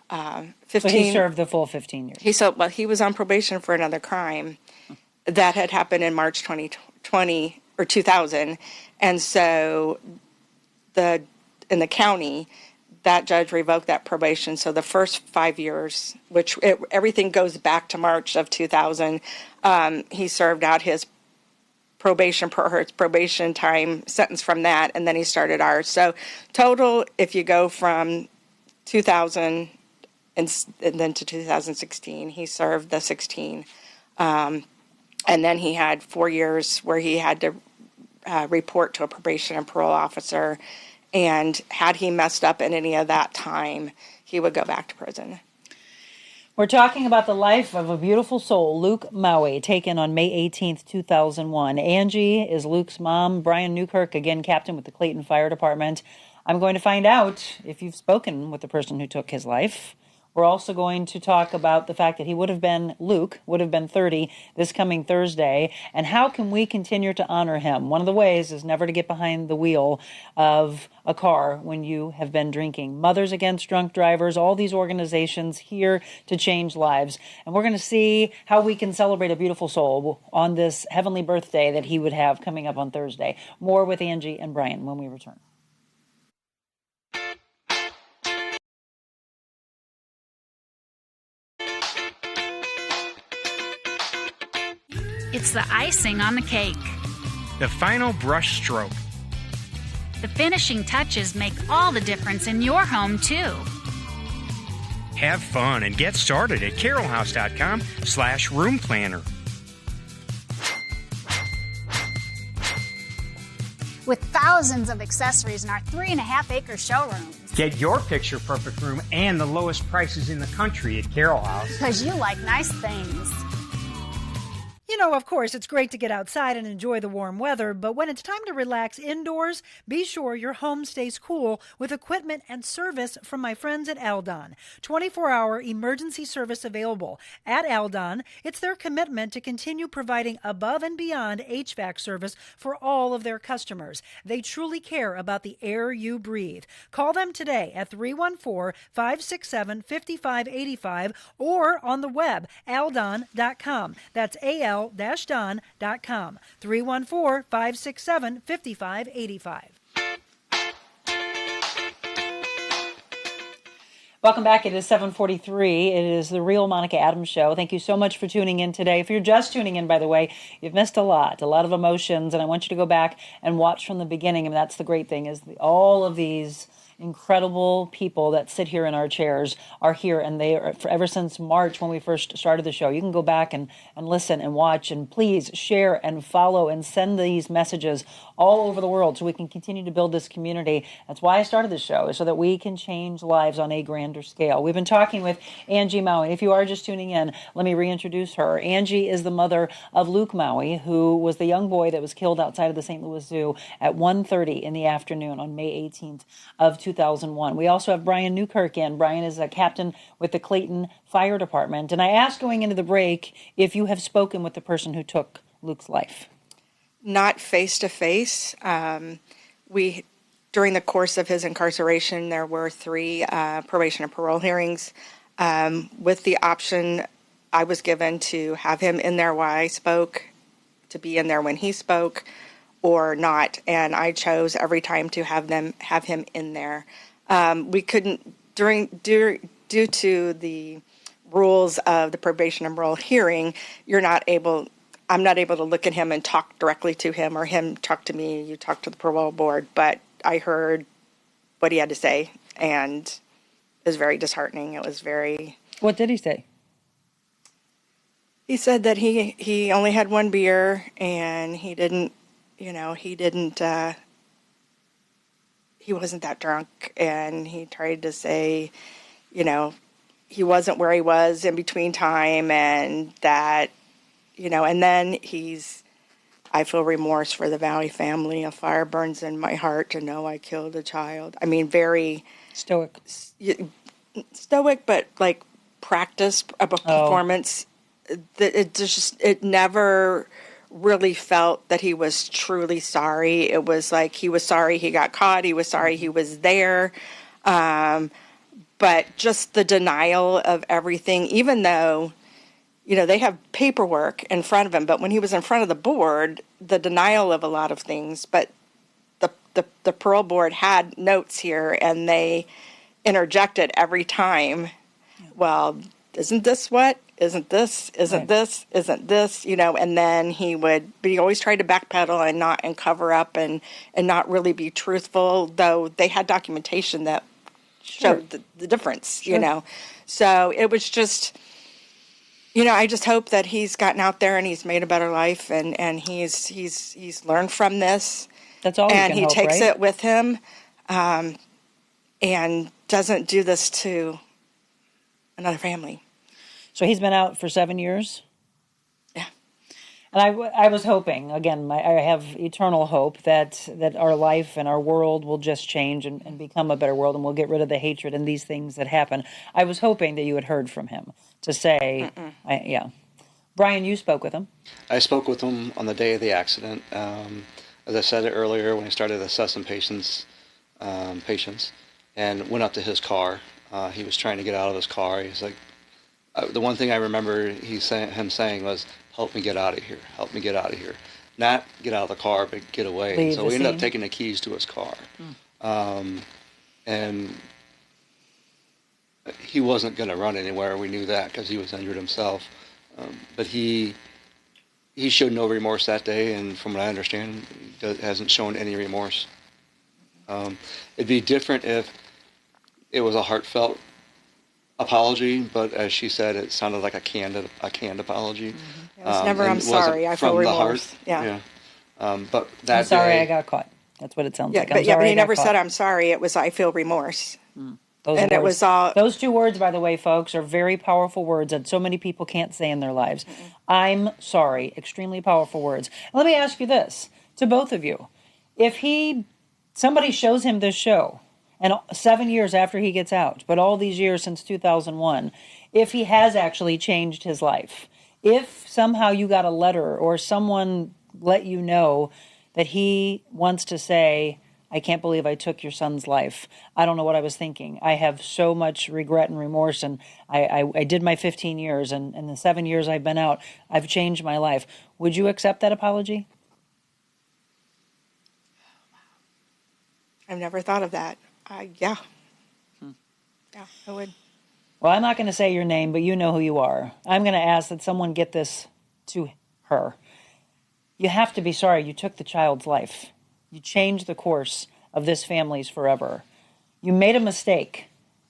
15. So he served the full 15 years. He was on probation for another crime that had happened in March 2020 or 2000, and so in the county, that judge revoked that probation. So the first 5 years, everything goes back to March of 2000, he served out his probation time sentence from that, and then he started ours. So total, if you go from 2000 and then to 2016, he served the 16. And then he had 4 years where he had to report to a probation and parole officer. And had he messed up in any of that time, he would go back to prison. We're talking about the life of a beautiful soul, Luke Maue, taken on May 18th, 2001. Angie is Luke's mom. Brian Newkirk, again, captain with the Clayton Fire Department. I'm going to find out if you've spoken with the person who took his life. We're also going to talk about the fact that Luke would have been 30 this coming Thursday, and how can we continue to honor him? One of the ways is never to get behind the wheel of a car when you have been drinking. Mothers Against Drunk Drivers, all these organizations here to change lives. And we're going to see how we can celebrate a beautiful soul on this heavenly birthday that he would have coming up on Thursday. More with Angie and Brian when we return. It's the icing on the cake. The final brush stroke. The finishing touches make all the difference in your home, too. Have fun and get started at carolhouse.com/room planner. With thousands of accessories in our 3.5-acre showrooms. Get your picture-perfect room and the lowest prices in the country at Carol House. Because you like nice things. You know, of course, it's great to get outside and enjoy the warm weather, but when it's time to relax indoors, be sure your home stays cool with equipment and service from my friends at Aldon. 24-hour emergency service available. At Aldon, it's their commitment to continue providing above and beyond HVAC service for all of their customers. They truly care about the air you breathe. Call them today at 314-567-5585 or on the web, aldon.com. That's al-don.com, 314-567-5585. Welcome back. It is 7:43. It is the Real Monica Adams Show. Thank you so much for tuning in today. If you're just tuning in, by the way, you've missed a lot of emotions, and I want you to go back and watch from the beginning. And that's the great thing, is all of these incredible people that sit here in our chairs are here, and they are ever since March when we first started the show. You can go back and listen and watch, and please share and follow and send these messages all over the world so we can continue to build this community. That's why I started this show, is so that we can change lives on a grander scale. We've been talking with Angie Maue. If you are just tuning in, let me reintroduce her. Angie is the mother of Luke Maue, who was the young boy that was killed outside of the St. Louis Zoo at 1:30 in the afternoon on May 18th of 2001. We also have Brian Newkirk in. Brian is a captain with the Clayton Fire Department. And I asked going into the break if you have spoken with the person who took Luke's life. Not face to face. During the course of his incarceration, there were 3 probation and parole hearings with the option I was given to have him in there while I spoke, to be in there when he spoke, or not. And I chose every time to have him in there. We couldn't, due to the rules of the probation and parole hearing, I'm not able to look at him and talk directly to him, or him talk to me. You talk to the parole board, but I heard what he had to say, and it was very disheartening. It was very... What did he say? He said that he only had 1 beer, and he didn't he didn't, he wasn't that drunk, and he tried to say, he wasn't where he was in between time, and that, and then I feel remorse for the Valley family. A fire burns in my heart to know I killed a child. I mean, very Stoic. Stoic, but like practice a performance. It never really felt that he was truly sorry. It was like he was sorry he got caught. He was sorry he was there. But just the denial of everything, even though, they have paperwork in front of him. But when he was in front of the board, the denial of a lot of things. But the parole board had notes here, and they interjected every time. Yeah. Well, isn't this what? Isn't this? Isn't right. This? Isn't this? And then but he always tried to backpedal and cover up and not really be truthful, though they had documentation that showed the difference, Sure. So it was just, I just hope that he's gotten out there and he's made a better life, and he's learned from this. That's all. And he takes right? it with him, and doesn't do this to another family. So he's been out for 7 years? Yeah. And I was hoping, again, I have eternal hope that our life and our world will just change and become a better world, and we'll get rid of the hatred and these things that happen. I was hoping that you had heard from him to say, yeah. Brian, you spoke with him. I spoke with him on the day of the accident. As I said earlier, when he started assessing patients, and went up to his car. He was trying to get out of his car. He's like, the one thing I remember him saying was, "Help me get out of here. Help me get out of here." Not get out of the car, but get away. Leave so the we ended scene. up taking the keys to his car. And he wasn't going to run anywhere. We knew that because he was injured himself. But he showed no remorse that day, and from what I understand, he hasn't shown any remorse. It'd be different if it was a heartfelt apology, but as she said, it sounded like a canned apology. Mm-hmm. It was never, "I'm sorry, I feel remorse." Yeah. But that I'm sorry day, I got caught. That's what it sounds like. But he never said, "I'm sorry." It was, "I feel remorse." Those and words. It was all... Those two words, by the way, folks, are very powerful words that so many people can't say in their lives. Mm-hmm. I'm sorry. Extremely powerful words. Let me ask you this, to both of you. If somebody shows him this show, and 7 years after he gets out, but all these years since 2001, if he has actually changed his life, if somehow you got a letter or someone let you know that he wants to say, "I can't believe I took your son's life. I don't know what I was thinking. I have so much regret and remorse, and I did my 15 years, and in the 7 years I've been out, I've changed my life." Would you accept that apology? I've never thought of that. Yeah. Yeah, I would. Well, I'm not going to say your name, but you know who you are. I'm going to ask that someone get this to her. You have to be sorry you took the child's life. You changed the course of this family's forever. You made a mistake.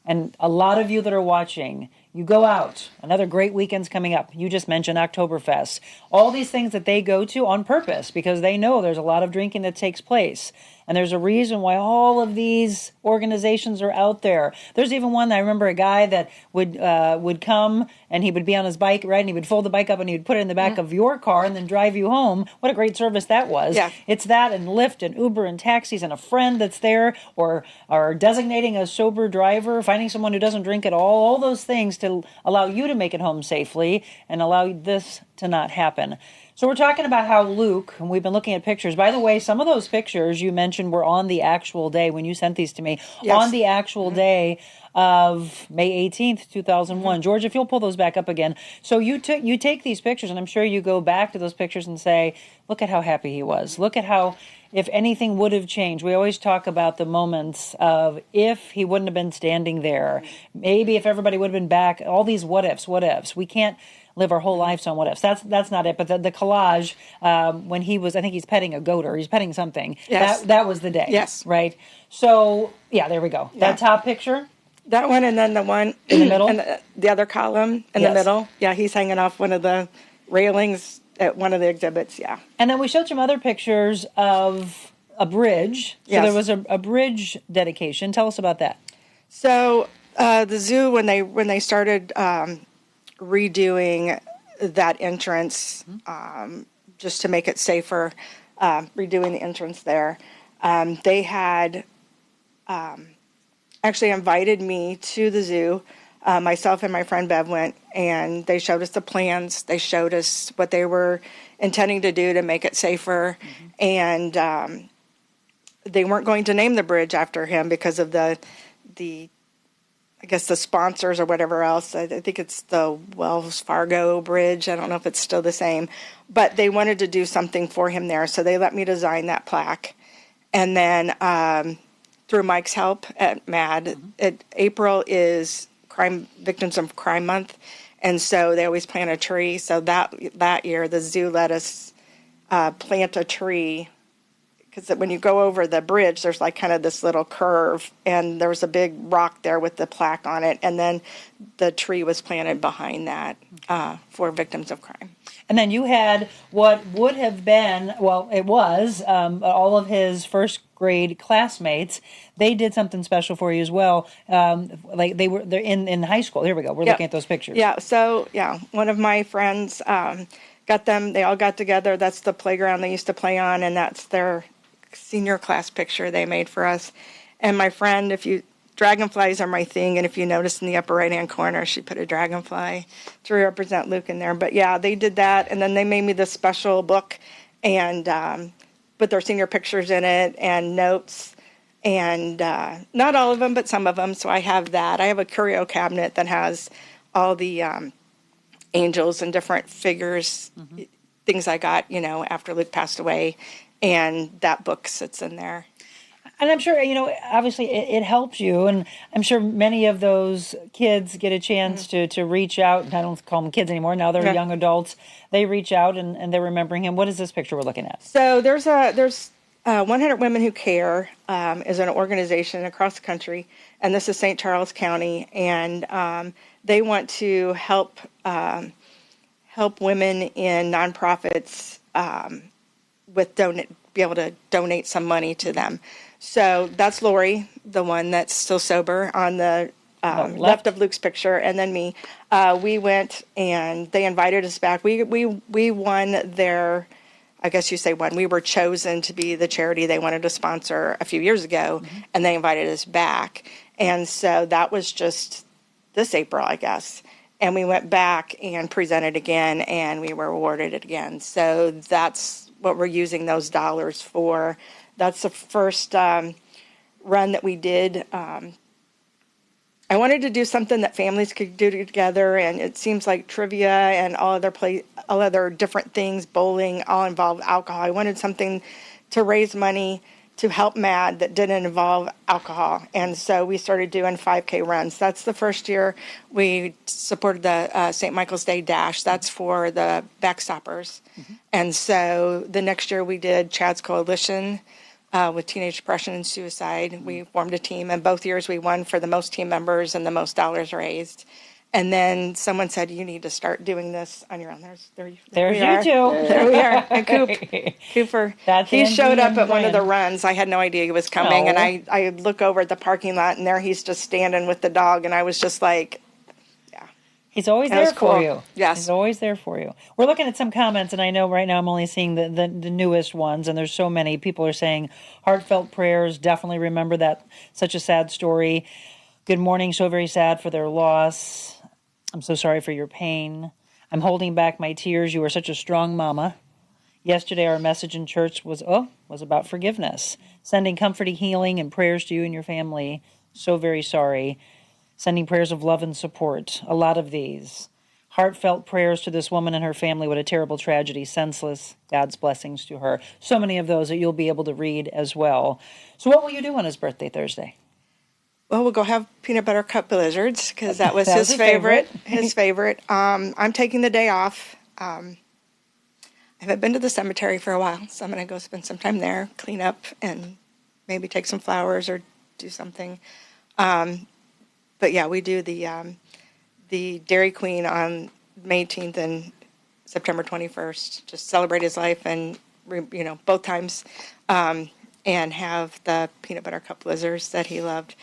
And a lot of you that are watching, you go out. Another great weekend's coming up. You just mentioned Oktoberfest. All these things that they go to on purpose because they know there's a lot of drinking that takes place. And there's a reason why all of these organizations are out there. There's even one, I remember a guy that would come and he would be on his bike, right? And he would fold the bike up and he would put it in the back of your car and then drive you home. What a great service that was. Yeah. It's that and Lyft and Uber and taxis and a friend that's there or designating a sober driver, finding someone who doesn't drink at all those things to allow you to make it home safely and allow this to not happen. So we're talking about how Luke, and we've been looking at pictures. By the way, some of those pictures you mentioned were on the actual day when you sent these to me. Yes. On the actual day of May 18th, 2001. George, if you'll pull those back up again. So you take these pictures, and I'm sure you go back to those pictures and say, look at how happy he was. Look at how, if anything would have changed. We always talk about the moments of if he wouldn't have been standing there. Maybe if everybody would have been back. All these what ifs. We can't live our whole lives on what ifs. That's not it. But the collage, when he was, I think he's petting a goat or he's petting something. Yes. That was the day. Yes. Right? So, yeah, there we go. Yeah. That top picture. That one and then the one in the middle? And the other column in Yes. the middle. Yeah, he's hanging off one of the railings at one of the exhibits, yeah. And then we showed some other pictures of a bridge. So Yes. there was a bridge dedication. Tell us about that. So the zoo, when they started redoing that entrance, just to make it safer, redoing the entrance there, they had actually invited me to the zoo. Myself and my friend Bev went, and they showed us the plans. They showed us what they were intending to do to make it safer. And they weren't going to name the bridge after him because of the I guess the sponsors or whatever else. I think it's the Wells Fargo Bridge. I don't know if it's still the same. But they wanted to do something for him there, so they let me design that plaque. And then through Mike's help at MAD, April is Victims of Crime Month, and so they always plant a tree. So that year, the zoo let us plant a tree, because when you go over the bridge, there's like kind of this little curve, and there was a big rock there with the plaque on it, and then the tree was planted behind that for victims of crime. And then you had what would have been, well, it was all of his first grade classmates. They did something special for you as well. Like they're in high school. Here we go. We're looking at those pictures. Yeah. So one of my friends got them. They all got together. That's the playground they used to play on, and that's their senior class picture they made for us. And my friend, dragonflies are my thing, and if you notice in the upper right-hand corner, she put a dragonfly to represent Luke in there. But yeah, they did that, and then they made me this special book and put their senior pictures in it and notes, and not all of them, but some of them. So I have that. I have a curio cabinet that has all the angels and different figures, things I got, after Luke passed away, and that book sits in there. And I'm sure, obviously it helps you. And I'm sure many of those kids get a chance to reach out. And I don't call them kids anymore. Now they're young adults. They reach out and they're remembering him. What is this picture we're looking at? So there's 100 Women Who Care is an organization across the country. And this is St. Charles County. And they want to help women in nonprofits be able to donate some money to them. So that's Lori, the one that's still sober on the left of Luke's picture, and then me. We went and they invited us back. We won their, I guess you say won. We were chosen to be the charity they wanted to sponsor a few years ago, and they invited us back. And so that was just this April, I guess. And we went back and presented again, and we were awarded it again. So that's what we're using those dollars for. That's the first run that we did. I wanted to do something that families could do together, and it seems like trivia and all other different things, bowling, all involve alcohol. I wanted something to raise money to help MAD that didn't involve alcohol, and so we started doing 5K runs. That's the first year we supported the St. Michael's Day Dash. That's for the backstoppers. And so the next year we did Chad's Coalition with teenage depression and suicide. We formed a team, and both years we won for the most team members and the most dollars raised. And then someone said, you need to start doing this on your own. There's you two. There we are. And Cooper, he showed up at one of the runs. I had no idea he was coming. And I look over at the parking lot, and there he's just standing with the dog. And I was just like, he's always there for you. Yes. He's always there for you. We're looking at some comments, and I know right now I'm only seeing the newest ones, and there's so many. People are saying heartfelt prayers. Definitely remember that. Such a sad story. Good morning. So very sad for their loss. I'm so sorry for your pain. I'm holding back my tears. You are such a strong mama. Yesterday our message in church was about forgiveness. Sending comforting healing and prayers to you and your family. So very sorry. Sending prayers of love and support. A lot of these. Heartfelt prayers to this woman and her family. What a terrible tragedy. Senseless. God's blessings to her. So many of those that you'll be able to read as well. So what will you do on his birthday Thursday? Well, we'll go have peanut butter cup blizzards because that was his favorite. His favorite. I'm taking the day off. I haven't been to the cemetery for a while, so I'm going to go spend some time there, clean up, and maybe take some flowers or do something. But yeah, we do the Dairy Queen on May 18th and September 21st, just celebrate his life and, both times, and have the peanut butter cup blizzards that he loved.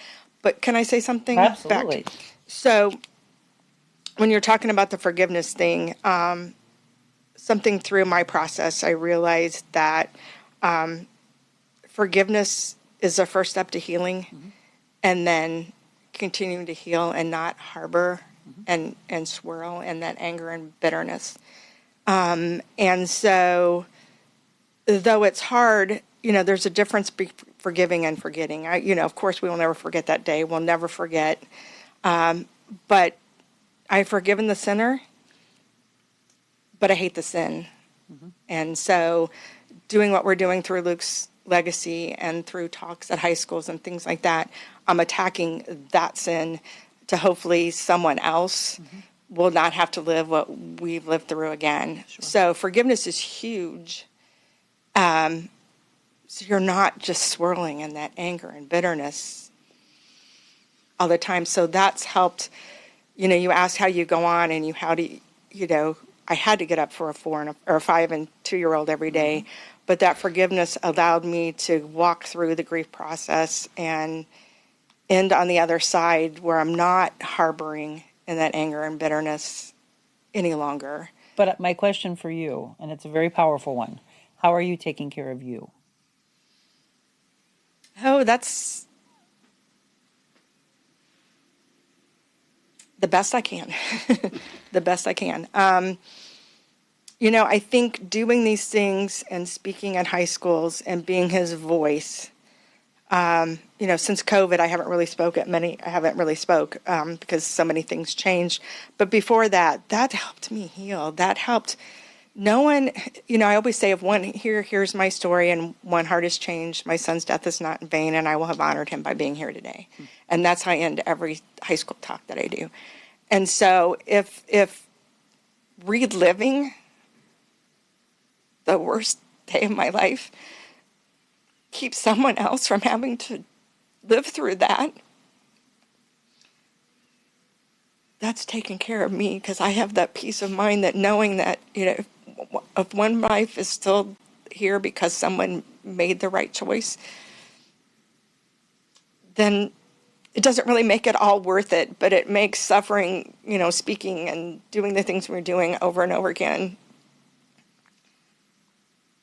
But can I say something? Absolutely. So when you're talking about the forgiveness thing, something through my process, I realized that forgiveness is the first step to healing, and then continuing to heal and not harbor and swirl in that anger and bitterness. And so, though it's hard, there's a difference between forgiving and forgetting. Of course, we will never forget that day. We'll never forget. But I've forgiven the sinner, but I hate the sin. And so doing what we're doing through Luke's legacy and through talks at high schools and things like that, I'm attacking that sin to hopefully someone else will not have to live what we've lived through again. Sure. So forgiveness is huge. So you're not just swirling in that anger and bitterness all the time. So that's helped. You asked how you go on, and I had to get up for a 4 or a 5 and 2-year-old every day, but that forgiveness allowed me to walk through the grief process and end on the other side where I'm not harboring in that anger and bitterness any longer. But my question for you, and it's a very powerful one, how are you taking care of you? Oh, that's the best I can. The best I can. I think doing these things and speaking at high schools and being his voice, since COVID, I haven't really spoke because so many things changed. But before that helped me heal. That helped. No one, I always say, if here's my story and one heart is changed, my son's death is not in vain, and I will have honored him by being here today. And that's how I end every high school talk that I do. And so if reliving the worst day of my life keeps someone else from having to live through that, that's taking care of me, because I have that peace of mind that knowing that, if one life is still here because someone made the right choice, then it doesn't really make it all worth it, but it makes suffering, speaking and doing the things we're doing over and over again.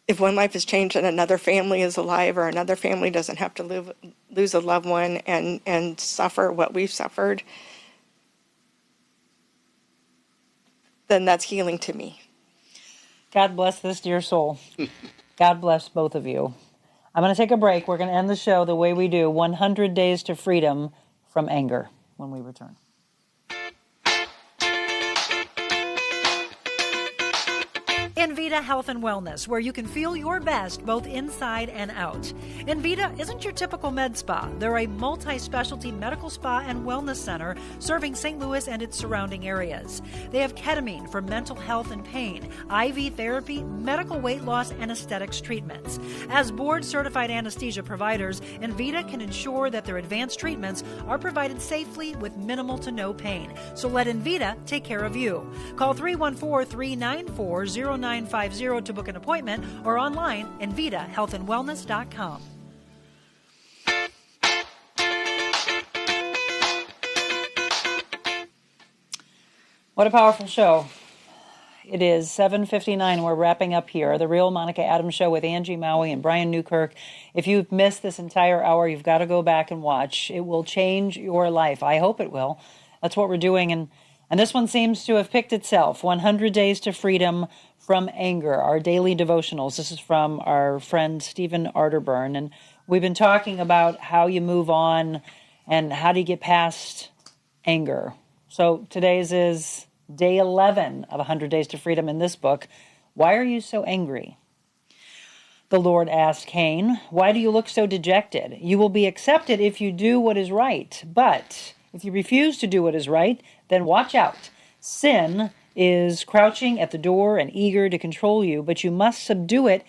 If one life is changed and another family is alive, or another family doesn't have to lose a loved one and suffer what we've suffered, then that's healing to me. God bless this dear soul. God bless both of you. I'm going to take a break. We're going to end the show the way we do, 100 Days to Freedom from Anger, when we return. Envita Health and Wellness, where you can feel your best both inside and out. Envita isn't your typical med spa. They're a multi-specialty medical spa and wellness center serving St. Louis and its surrounding areas. They have ketamine for mental health and pain, IV therapy, medical weight loss, and aesthetics treatments. As board-certified anesthesia providers, Envita can ensure that their advanced treatments are provided safely with minimal to no pain. So let Envita take care of you. Call 314-394-0950 to book an appointment, or online, envitahealthandwellness.com. What a powerful show. It is 7:59. We're wrapping up here. The Real Monica Adams Show with Angie Maue and Brian Newkirk. If you've missed this entire hour, you've got to go back and watch. It will change your life. I hope it will. That's what we're doing. And this one seems to have picked itself. 100 Days to Freedom from Anger, our daily devotionals. This is from our friend Stephen Arterburn. And we've been talking about how you move on and how do you get past anger. So today's is day 11 of 100 Days to Freedom in this book. Why are you so angry? The Lord asked Cain, why do you look so dejected? You will be accepted if you do what is right. But if you refuse to do what is right, then watch out. Sin is crouching at the door and eager to control you, but you must subdue it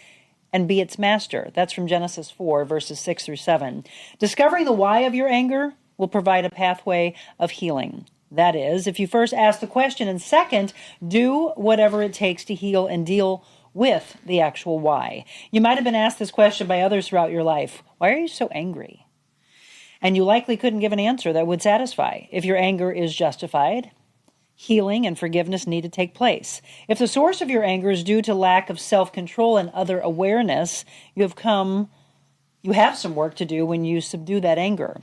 and be its master. That's from Genesis 4, verses 6 through 7. Discovering the why of your anger will provide a pathway of healing. That is, if you first ask the question, and second, do whatever it takes to heal and deal with the actual why. You might have been asked this question by others throughout your life. Why are you so angry? And you likely couldn't give an answer that would satisfy. If your anger is justified, healing and forgiveness need to take place. If the source of your anger is due to lack of self-control and other awareness, you have some work to do when you subdue that anger.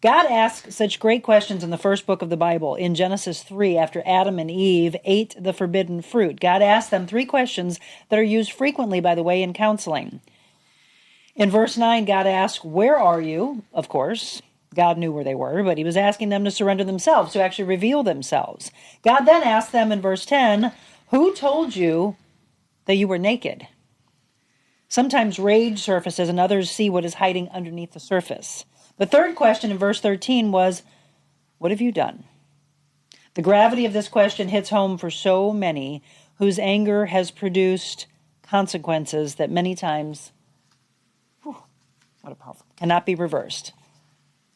God asks such great questions in the first book of the Bible. In Genesis 3, after Adam and Eve ate the forbidden fruit, God asked them 3 questions that are used frequently, by the way, in counseling. In verse 9, God asked, "Where are you?" Of course, God knew where they were, but he was asking them to surrender themselves, to actually reveal themselves. God then asked them in verse 10, "Who told you that you were naked?" Sometimes rage surfaces and others see what is hiding underneath the surface. The third question in verse 13 was, "What have you done?" The gravity of this question hits home for so many whose anger has produced consequences that many times cannot be reversed.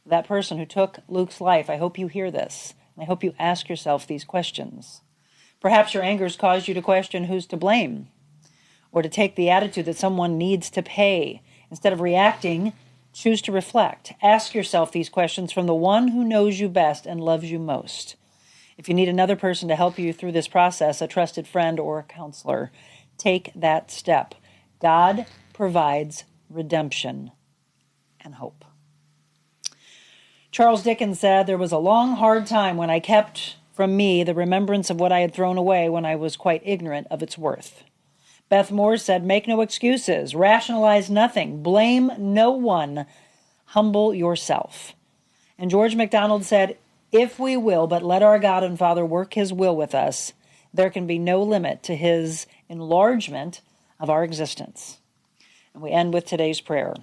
That person who took Luke's life, I hope you hear this, and I hope you ask yourself these questions. Perhaps your anger has caused you to question who's to blame, or to take the attitude that someone needs to pay. Instead of reacting, choose to reflect. Ask yourself these questions from the one who knows you best and loves you most. If you need another person to help you through this process, a trusted friend or a counselor, take that step. God provides redemption and hope. Charles Dickens said, "There was a long, hard time when I kept from me the remembrance of what I had thrown away when I was quite ignorant of its worth." Beth Moore said, "Make no excuses, rationalize nothing, blame no one, humble yourself." And George MacDonald said, "If we will but let our God and Father work his will with us, there can be no limit to his enlargement of our existence." And we end with today's prayer.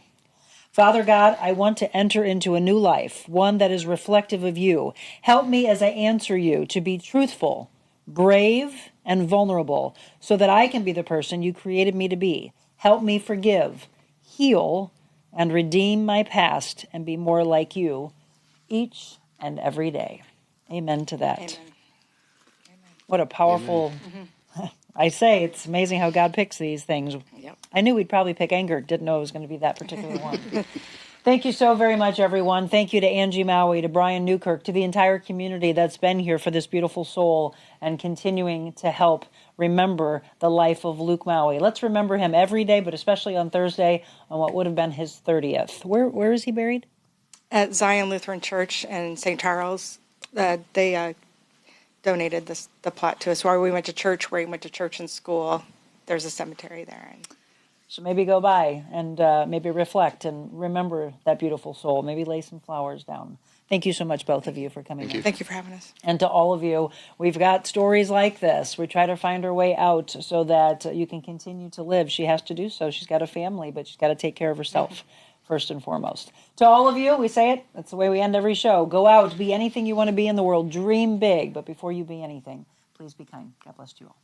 Father God, I want to enter into a new life, one that is reflective of you. Help me as I answer you to be truthful, brave, and vulnerable, so that I can be the person you created me to be. Help me forgive, heal, and redeem my past and be more like you each and every day. Amen to that. Amen. What a powerful... I say, it's amazing how God picks these things. Yep. I knew we'd probably pick anger. Didn't know it was going to be that particular one. Thank you so very much, everyone. Thank you to Angie Maue, to Brian Newkirk, to the entire community that's been here for this beautiful soul and continuing to help remember the life of Luke Maue. Let's remember him every day, but especially on Thursday on what would have been his 30th. Where is he buried? At Zion Lutheran Church in St. Charles. They donated the plot to us where we went to church, where he went to church and school. There's a cemetery there. So maybe go by and maybe reflect and remember that beautiful soul. Maybe lay some flowers down. Thank you so much, both of you, for coming in. Thank you for having us. And to all of you, we've got stories like this. We try to find our way out so that you can continue to live. She has to do so. She's got a family, but she's got to take care of herself first and foremost. To all of you, we say it. That's the way we end every show. Go out, be anything you want to be in the world. Dream big. But before you be anything, please be kind. God bless you all.